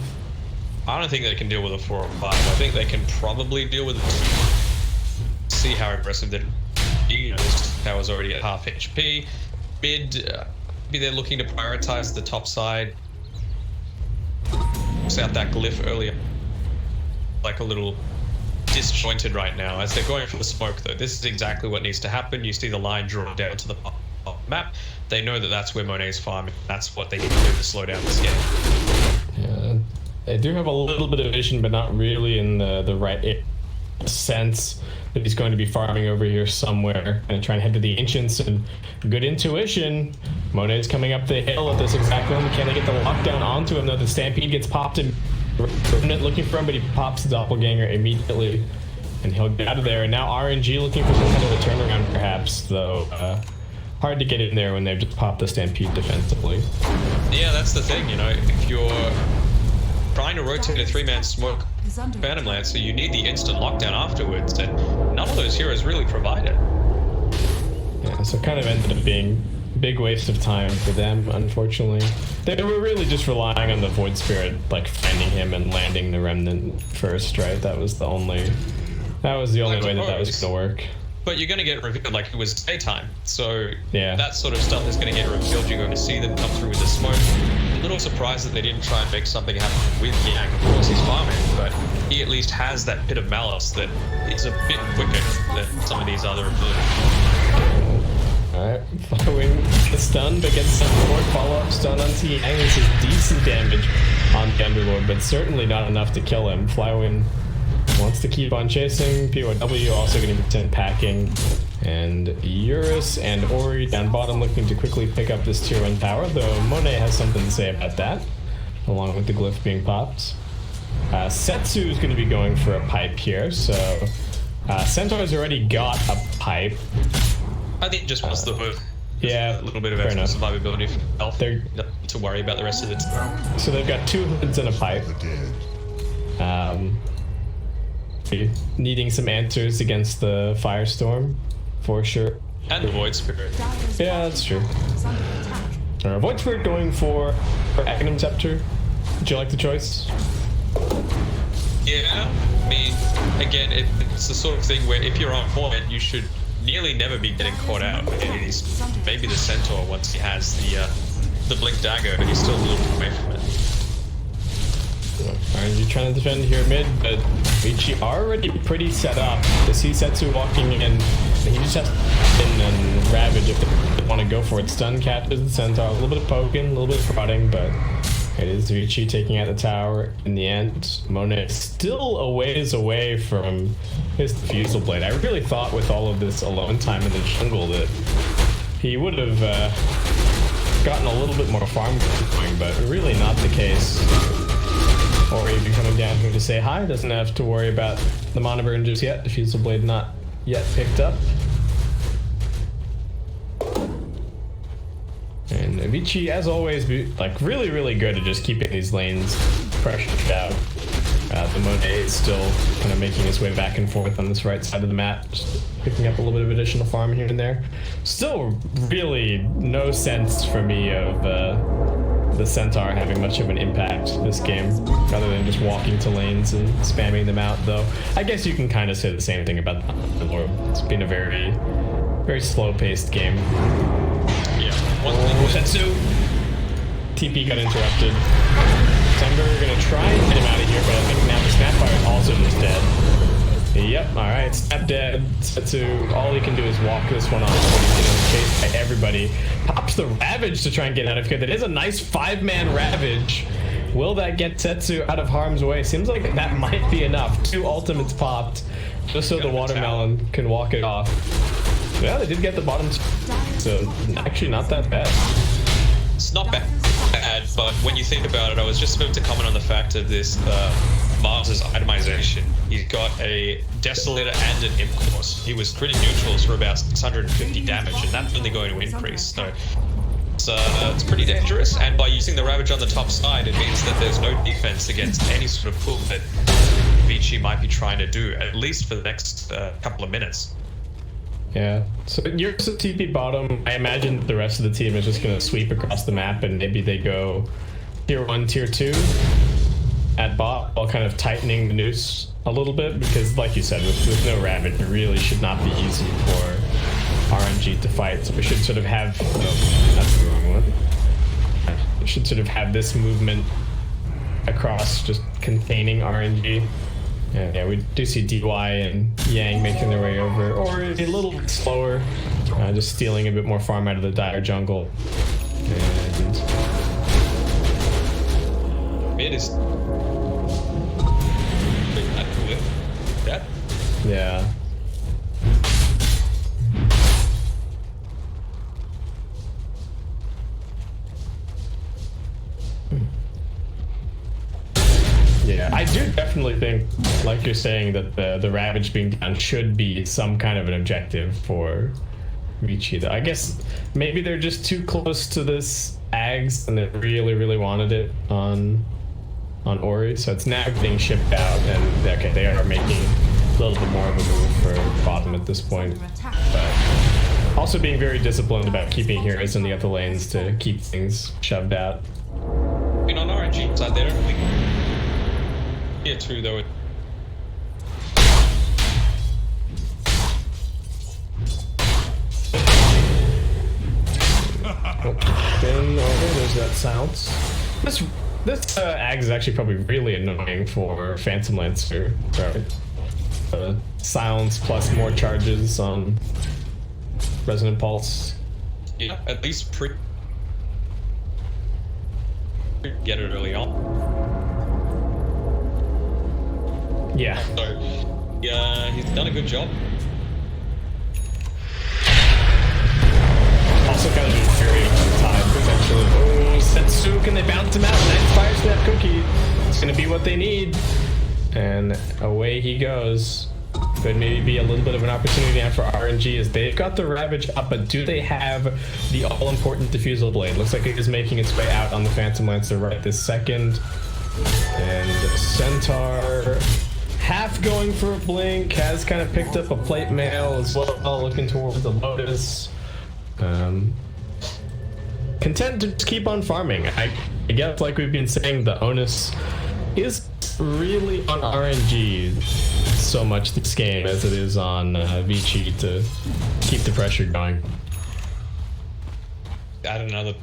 I don't think they can deal with a 4 or 5. I think they can probably deal with it. See how aggressive they're. You know, this tower's already at half HP. Mid, maybe they're looking to prioritize the top side. Looks out that glyph earlier. Like a little disjointed right now as they're going for the smoke, though. This is exactly what needs to happen. You see the line drawn down to the map. They know that that's where Monet's farming. That's what they need to do to slow down this game. Yeah, they do have a little bit of vision, but not really in the right sense that he's going to be farming over here somewhere and trying to head to the Ancients. And good intuition. Monet's coming up the hill at this exact moment. Can they get the lockdown onto him, though? The Stampede gets popped and looking for him, but he pops the Doppelganger immediately, and he'll get out of there. And now RNG looking for some kind of a turnaround, perhaps, though. Hard to get in there when they've just popped the Stampede defensively. Yeah, that's the thing, you know, if you're trying to rotate a 3-man smoke Phantom Lancer, you need the instant lockdown afterwards, and none of those heroes really provide it. Yeah, So it kind of ended up being a big waste of time for them, unfortunately. They were really just relying on the Void Spirit, like finding him and landing the Remnant first, right? That was the only way that was gonna work. But you're going to get revealed like it was daytime, so yeah, that sort of stuff is going to get revealed. You're going to see them come through with the smoke. A little surprised that they didn't try and make something happen with Yang. Of course, he's farming, but he at least has that bit of malice that is a bit quicker than some of these other abilities. Alright, following the stun, but gets some more follow-up stun onto Yang. This is decent damage on the Underlord, but certainly not enough to kill him. Flywin wants to keep on chasing. POW also getting sent packing. And Eurus and Ori down bottom looking to quickly pick up this tier 1 tower, though Monet has something to say about that, along with the glyph being popped. Setsu is going to be going for a pipe here, so Centaur's already got a pipe. I think just wants the hood. Yeah, a little bit of extra survivability for health. They're to worry about the rest of it. So they've got 2 hoods and a pipe. Needing some answers against the Firestorm, for sure. And the Void Spirit. Yeah, that's true. Void Spirit going for Aghanim Scepter. Would you like the choice? Yeah, I mean, again, it's the sort of thing where if you're on point, you should nearly never be getting caught out. Maybe the Centaur, once he has the Blink Dagger, but he's still a little away from it. RNG trying to defend here mid, but Vici already pretty set up. To see Setsu walking in, he just has to in and Ravage if they want to go for it. Stun catches the Centaur, a little bit of poking, a little bit of prodding, but it is Vici taking out the tower in the end. Monet is still a ways away from his Diffusal Blade. I really thought with all of this alone time in the jungle that he would have gotten a little bit more farm going, but really not the case. Or even coming down here to say hi, doesn't have to worry about the mana burn just yet. Diffusal Blade not yet picked up. And Vici, as always, like really good at just keeping these lanes pressured out. The Monet is still kind of making his way back and forth on this right side of the map, just picking up a little bit of additional farm here and there. Still really no sense for me of the Centaur having much of an impact this game, rather than just walking to lanes and spamming them out, though. I guess you can kind of say the same thing about the Lord. It's been a very slow-paced game. Yeah. Setsu. TP got interrupted. Timber gonna try and get him out of here, but I think now the Snapfire is also just dead. Yep, alright, Snap dead. Setsu, all he can do is walk this one off. He's getting chased by everybody. Pops the Ravage to try and get out of here. That is a nice 5-man Ravage. Will that get Setsu out of harm's way? Seems like that might be enough. 2 ultimates popped, just so the Watermelon can walk it off. Yeah, they did get the bottom, so actually not that bad. It's not bad, but when you think about it, I was just about to comment on the fact of this Mars's itemization. He's got a Desolator and an Imp Course. He was pretty neutral for about 650 damage, and that's only going to increase. So it's pretty dangerous, and by using the Ravage on the top side, it means that there's no defense against any sort of pull that Vici might be trying to do, at least for the next couple of minutes. Yeah, so you're a TP bottom. I imagine the rest of the team is just going to sweep across the map, and maybe they go tier 1, tier 2 at bot while kind of tightening the noose a little bit, because like you said, with no Ravage, it really should not be easy for RNG to fight. So we should sort of have, oh, that's the wrong one. We should sort of have this movement across, just containing RNG. Yeah, we do see DY and Yang making their way over, or a little bit slower, just stealing a bit more farm out of the dire jungle. And it is that. Yeah. Yeah, I do definitely think, like you're saying, that the Ravage being down should be some kind of an objective for Vici, though. I guess maybe they're just too close to this Ags and they really wanted it on Ori, so it's now getting shipped out, and okay, they are making a little bit more of a move for bottom at this point. But Also being very disciplined about keeping heroes in the other lanes to keep things shoved out. I mean, on RNG side, they don't really Tier 2 though. Then there's that silence. This ag is actually probably really annoying for Phantom Lancer. Right? Silence plus more charges on Resonant Pulse. Yeah, at least get it early on. Yeah. So, yeah, he's done a good job. Also kind of just very time potentially. Oh, Setsu, can they bounce him out? Nice fire snap cookie. It's gonna be what they need. And away he goes. Could maybe be a little bit of an opportunity now for RNG as they've got the Ravage up, but do they have the all-important Diffusal Blade? Looks like it is making its way out on the Phantom Lancer right this second. And Centaur half going for a blink, has kind of picked up a plate mail as well, looking towards the Lotus. Content to just keep on farming. I guess, like we've been saying, the onus is really on RNG so much this game as it is on Vici to keep the pressure going. Add another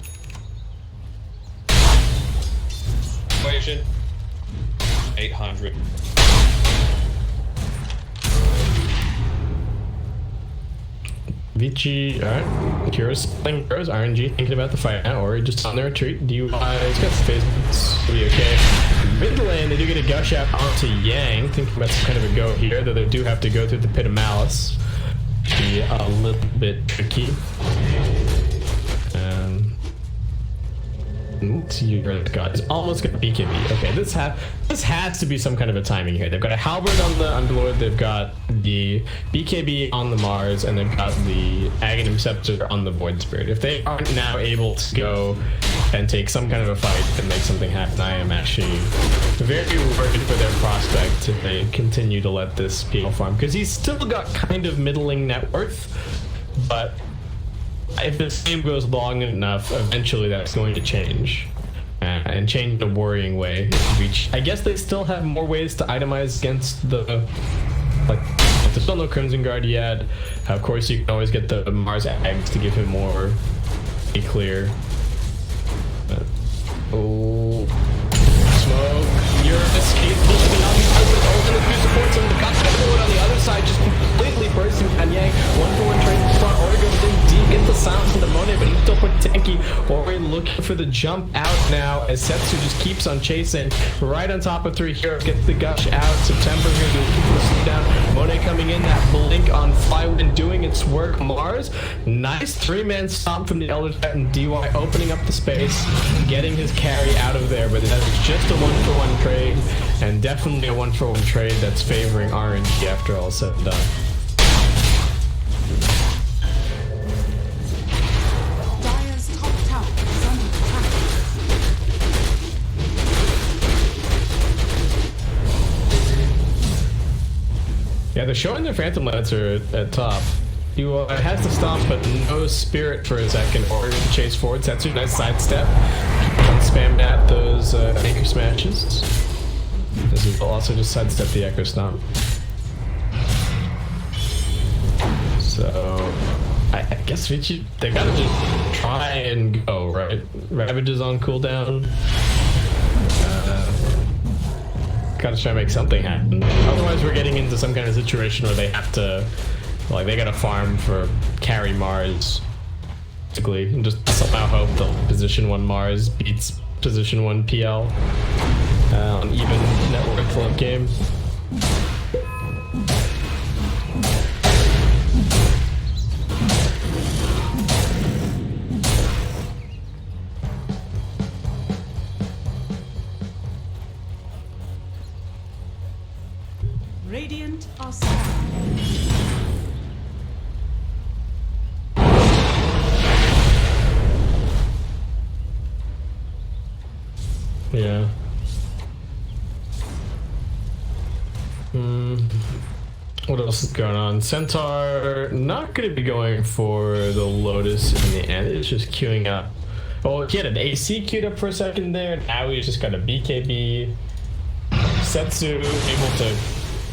equation. 800. Vici, alright. Curious playing Bros, RNG thinking about the fight now, or just on their retreat. DUI, it's got phase, it's gonna be okay. Mid lane, they do get a gush out onto Yang, thinking about some kind of a go here, though they do have to go through the Pit of Malice. Be a little bit tricky. God, it's almost got BKB. Okay, this has to be some kind of a timing here. They've got a Halberd on the Underlord, they've got the BKB on the Mars, and they've got the Aghanim Scepter on the Void Spirit. If they aren't now able to go and take some kind of a fight and make something happen, I am actually very worried for their prospect if they continue to let this PL farm, because he's still got kind of middling net worth, but if this game goes long enough, eventually that's going to change. And change in a worrying way. I guess they still have more ways to itemize against the... Like, there's still no Crimson Guard yet. Of course, you can always get the Mars eggs to give him more... Be clear. Oh... Smoke. You're escapable to the ultimate few supports him. The Godspeed on the other side just completely bursting on Yang. 1-for-1 trade in front. Ori goes in deep, get the silence from the Monet, but he's still pretty tanky. Ori looking for the jump out now as Setsu just keeps on chasing. Right on top of 3 heroes, gets the gush out. September here to keep the sleep down. Monet coming in, that blink on Flywind doing its work. Mars, nice 3-man stomp from the Elder Titan. DY opening up the space, getting his carry out of there, but that is just a 1-for-1 trade, and definitely a 1-for-1 trade that's favoring RNG after all said and done. Dire's top tower is under attack. Yeah, they're showing their Phantom Lancer at top. He has to stomp, but no spirit for a second, or to chase forward. Setsu, nice sidestep. Spam at those anchor smashes. This will also just sidestep the echo stomp. So I guess Vici, they gotta just try and go, right? Ravage is on cooldown. Gotta try to make something happen. Otherwise we're getting into some kind of situation where they have to, like, they gotta farm for carry Mars, basically, and just somehow hope the position 1 Mars beats position 1 PL on even net worth love game. Radiant are scanning. Yeah. What else is going on? Centaur not going to be going for the Lotus in the end. It's just queuing up. Oh, he had an AC queued up for a second there. Now he's just got a BKB. Setsu able to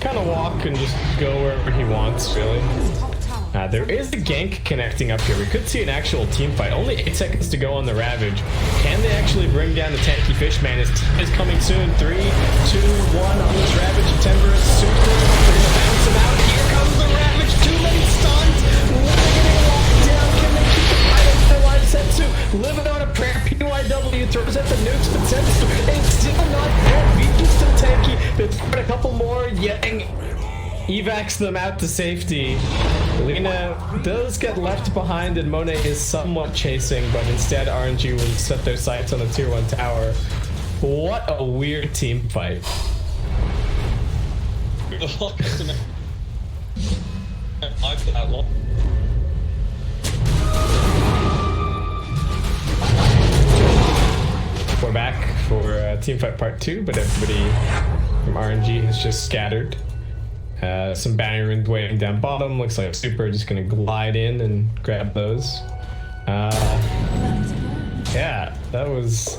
kind of walk and just go wherever he wants, really. There is the gank connecting up here. We could see an actual team fight. Only 8 seconds to go on the Ravage. Can they actually bring down the tanky Fishman? His team is coming soon. 3, 2, 1 on this Ravage. Timber is super. They're gonna bounce him out. Here comes the Ravage. Too many stuns. What are they gonna lock down? Can they keep the fight up for live? Setsu living on a prayer. PYW throws at the nukes, but Setsu ain't still not there. Viki's still tanky. They're throwing a couple more. Yang evacs them out to safety. Lina does get left behind and Monet is somewhat chasing, but instead RNG will set their sights on the tier 1 tower. What a weird team fight. We're back for team fight part 2, but everybody from RNG has just scattered. Some bounty runes waiting down bottom. Looks like Super just gonna glide in and grab those. Yeah, that was...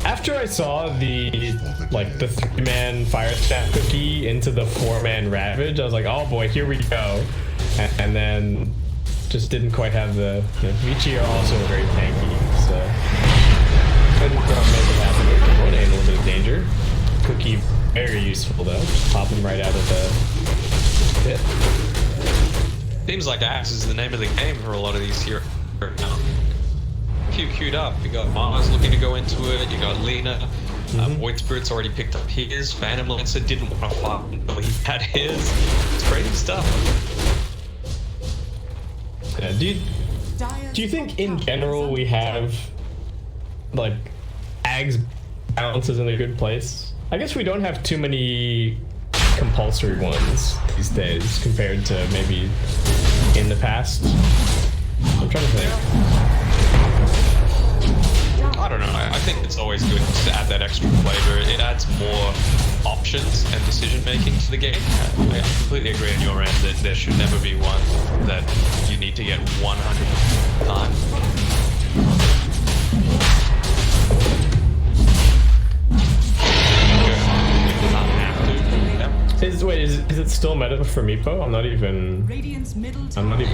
After I saw the 3-man fire snap cookie into the 4-man Ravage, I was like, oh boy, here we go. And then just didn't quite have the... Vici are also very tanky, so... Couldn't make it happen. One in a little bit of danger. Cookie very useful though. Pop him right out of the pit. Seems like Axe is the name of the game for a lot of these here now. Queued up. You got Mars looking to go into it. You got Lina. Void Spirit's already picked up his. Phantom Lancer didn't want to fight until he had his. It's crazy stuff. Yeah, do you think in general we have Ag's balance is in a good place? I guess we don't have too many compulsory ones these days compared to maybe in the past. I'm trying to think. I don't know. I think it's always good to add that extra flavor. It adds more options and decision making to the game. I completely agree on your end that there should never be one that you need to get 100% time. Is it still meta for Meepo? I'm not even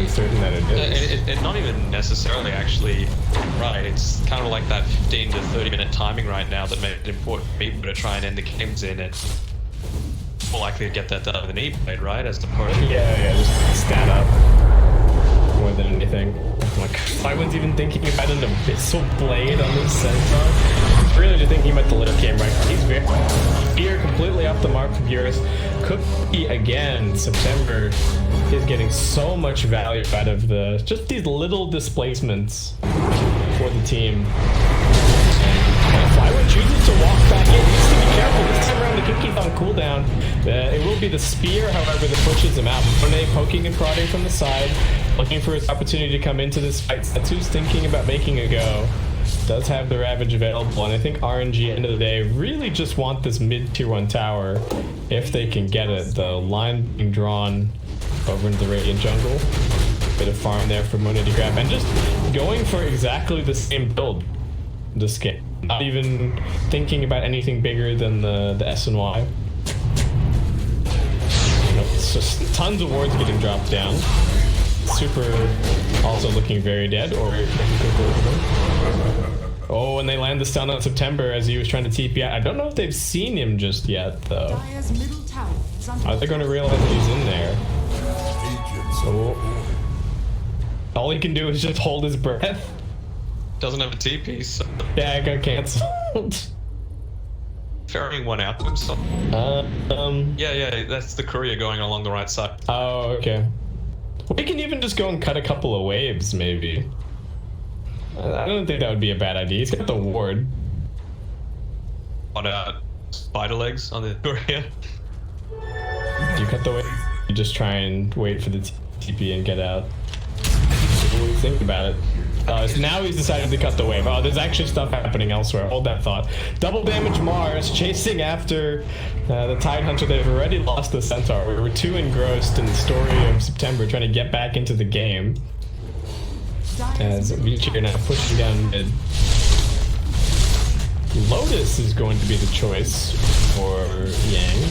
certain that it is. It's not even necessarily actually right. It's kind of like that 15 to 30 minute timing right now that made it important for Meepo to try and end the games in, and more likely to get that done with an E-blade, right? As opposed to just stat up more than anything. Oh my god, I wasn't even thinking about an abyssal blade on this Centaur. Really just thinking about the little game right now. He's very Spear completely off the mark for Gears. Cookie again, September is getting so much value out of just these little displacements for the team. Flywood chooses to walk back in. He needs to be careful. This time around the Cookie's on cooldown. It will be the Spear, however, that pushes him out. Monet poking and prodding from the side, looking for his opportunity to come into this fight. Setsu's thinking about making a go. Does have the Ravage available, and I think RNG, end of the day, really just want this mid tier 1 tower if they can get it. The line being drawn over into the Radiant jungle. Bit of farm there for Monet to grab, and just going for exactly the same build this game. Not even thinking about anything bigger than the S and Y. It's just tons of wards getting dropped down. Super also looking very dead, oh, and they land the stun on September as he was trying to TP out. I don't know if they've seen him just yet, though. Are they going to realize that he's in there? So, all he can do is just hold his breath. doesn't have a TP, so... Yeah, I got cancelled. Ferrying one out to himself. Yeah, that's the courier going along the right side. Oh, okay. We can even just go and cut a couple of waves, maybe. I don't think that would be a bad idea. He's got the ward. On spider legs on the courier. You cut the wave? You just try and wait for the TP and get out. What do you think about it? So now he's decided to cut the wave. Oh, there's actually stuff happening elsewhere. Hold that thought. Double damage Mars chasing after the Tide Hunter. They've already lost the Centaur. We were too engrossed in the story of September trying to get back into the game. As Vici are now pushing down mid. Lotus is going to be the choice for Yang.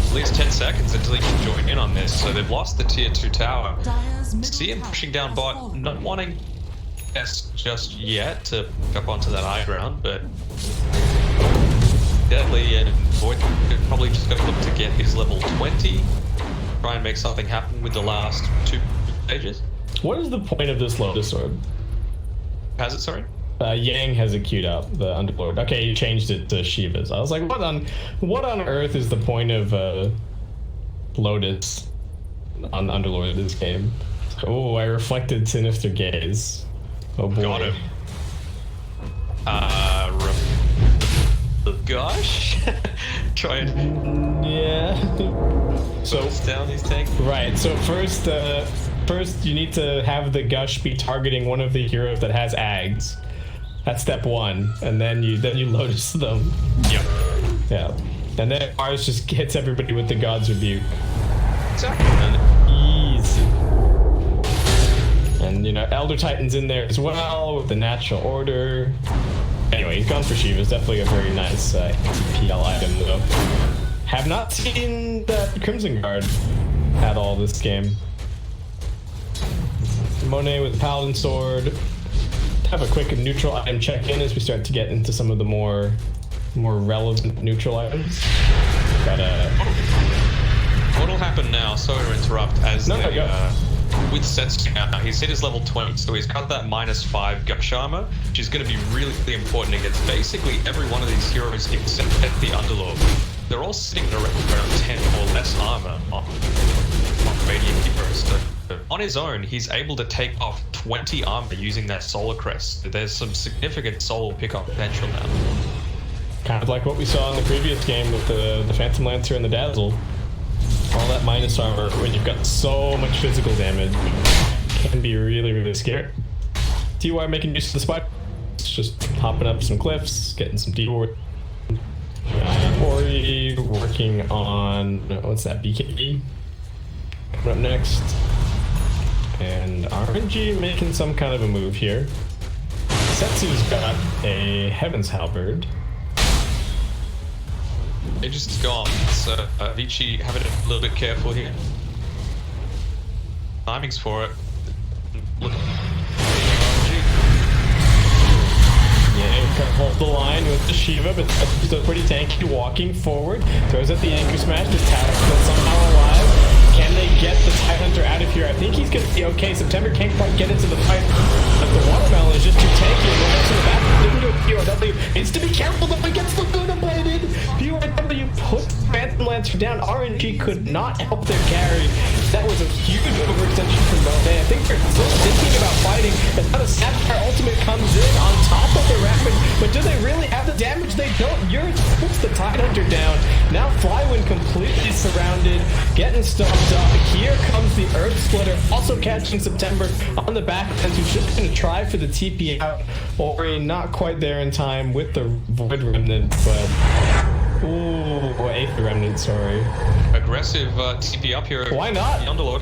At least 10 seconds until he can join in on this. So they've lost the tier 2 tower. See him pushing down bot, not wanting S just yet to pick up onto that high ground, but Deadly and Void could probably just going to look to get his level 20, try and make something happen with the last 2 stages. What is the point of this Lotus Orb? Has it, sorry? Yang has it queued up, the Underlord. Okay, he changed it to Shiva's. I was like, what on earth is the point of Lotus on Underlord this game? Oh, I reflected Sinister Gaze. Oh boy. Got him. Gosh. Try and... Yeah. So down these tanks. Right, so first you need to have the Gush be targeting one of the heroes that has Ags. That's step 1, and then you Lotus them. Yep. Yeah. And then Mars just hits everybody with the God's Rebuke. Exactly, man. Easy. And you know, Elder Titan's in there as well with the Natural Order. Anyway, he's gone for Shiva. It's definitely a very nice PL item though. Have not seen that Crimson Guard at all this game. Monet with the Paladin Sword. Have a quick neutral item check-in as we start to get into some of the more relevant neutral items. Got a... What'll happen now, sorry to interrupt, as with Setsu now, he's hit his level 20, so he's got that -5 Gush armor, which is going to be really important against basically every one of these heroes except the Underlord. They're all sitting around 10 or less armor on Radiant heroes. So on his own, he's able to take off 20 armor using that Solar Crest. There's some significant soul pickup potential now. Kind of like what we saw in the previous game with the Phantom Lancer and the Dazzle. All that minus armor when you've got so much physical damage can be really, really scary. TY making use of the spot. It's just hopping up some cliffs, getting some D-ward. Ori working on, what's that, BKB? Coming up next. And RNG making some kind of a move here. Setsu's got a Heaven's Halberd. Aegis is gone, so Vici having a little bit careful here. Timings for it. Look. Yeah, kind of hold the line with the Shiva, but still pretty tanky, walking forward. Throws out the Anchor Smash, the tower still somehow alive. Can they get the Tide Hunter out of here? I think he's going to be okay. September can't quite get into the fight, but the Watermelon is just too tanky. And we'll to the back. POW needs to be careful though against Laguna Bladed. POW put Phantom Lancer down. RNG could not help their carry. That was a huge overextension from Monet. I think they're still thinking about fighting. And now the Sapphire Ultimate comes in on top of the Rapid. But do they really have the damage? They don't. Yurich puts the Tide Hunter down. Now Flywind completely surrounded, getting stumped up. Here comes the Earth Splitter, also catching September on the back end, who's just going to try for the TP out. Ori not quite there in time with the Void Remnant, but... Ooh, 8th Remnant, sorry. Aggressive TP up here. Why not? The Underlord.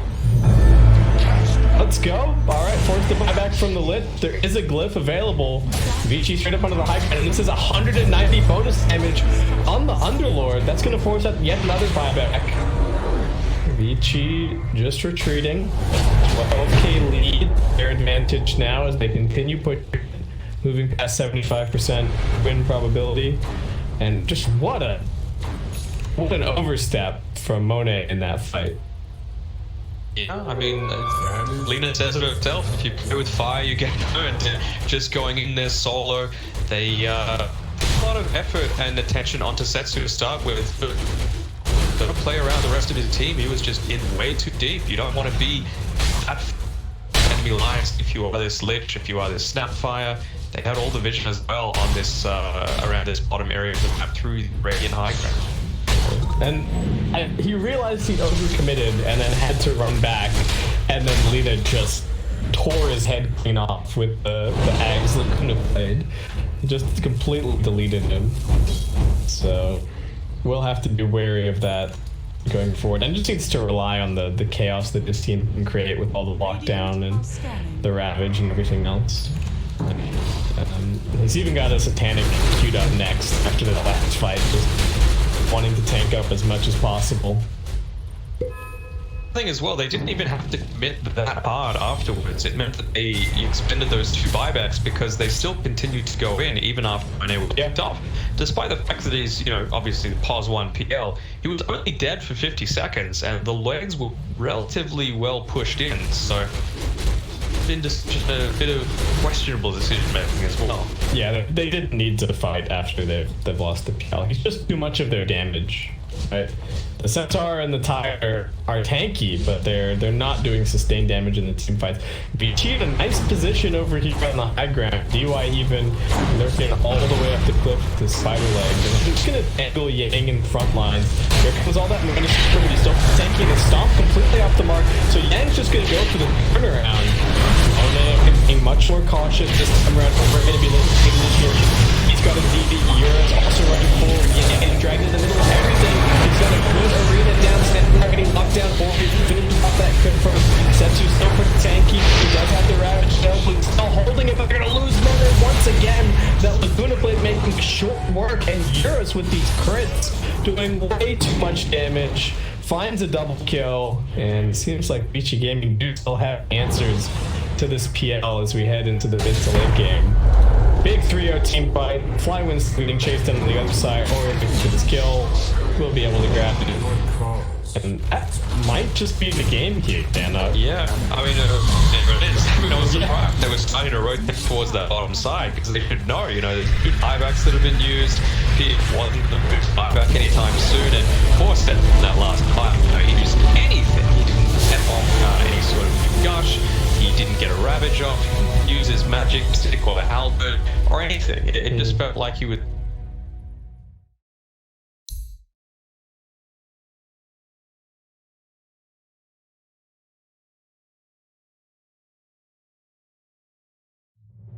Let's go. Alright, forced the buyback from the Lit. There is a glyph available. Vici straight up onto the high ground, and this is 190 bonus damage on the Underlord. That's going to force out yet another buyback. Vici just retreating. 12k lead. Their advantage now as they continue moving past 75% win probability. And just what an overstep from Monet in that fight. Yeah, I mean, Lena says it herself. If you play with fire, you get burned. Just going in there solo, they put a lot of effort and attention onto Setsu to start with. But don't play around the rest of his team. He was just in way too deep. You don't want to be at enemy lines if you are this Lich, if you are this Snapfire. They had all the vision as well on this around this bottom area of the map through the Radiant High Ground. And he realized he overcommitted and then had to run back, and then Lena just tore his head clean off with the Ags Lacuna blade. He just completely deleted him. So we'll have to be wary of that going forward. And just needs to rely on the chaos that this team can create with all the lockdown and the ravage and everything else. He's even got a Satanic queued up next after the last fight, just wanting to tank up as much as possible. Thing as well, they didn't even have to commit that hard afterwards. It meant that they expended those 2 buybacks because they still continued to go in even after RNA was picked off. Despite the fact that he's, you know, obviously the pos 1 PL, he was only dead for 50 seconds and the legs were relatively well pushed in, so been just a bit of questionable decision making as well. Yeah, they didn't need to fight after they've lost the PL. He's just too much of their damage, right? The Centaur and the Tire are tanky, but they're not doing sustained damage in the team fights. Vici in a nice position over here on the high ground. DY even lurking all the way up the cliff with his spider legs. And he's gonna angle Yang in the front lines. Here comes all that minus security. Still tanky and stomp completely off the mark. So Yang's just gonna go for the turnaround. Oh no, being much more cautious this time around. We're gonna be looking initiation. He's got a DB. Euro's also running forward. Yang getting dragged in the middle of everything. He's got a good arena down, getting locked down for him. Finished off that confirm. Setsu's still pretty tanky. He does have the Ravage though, but he's still holding it, but they're gonna lose Mother once again. That Laguna Blade making short work, and Eurus with these crits doing way too much damage. Finds a double kill, and it seems like Vici Gaming do still have answers to this PL as we head into the mid to late game. Big 3-0 team fight. Flywind's leading, chased on the other side. Orion to this kill. We'll be able to grab it. And that might just be the game here, Dan. Yeah, I mean, it is. I mean, I was surprised they were starting to rotate towards that bottom side because they should know, you know, there's 2 buybacks that have been used. He wasn't going to buyback anytime soon, and forced it in that last fight. You know, he used anything. He didn't set off any sort of gush. He didn't get a Ravage off. He didn't use his magic stick or halberd or anything. It just felt like he was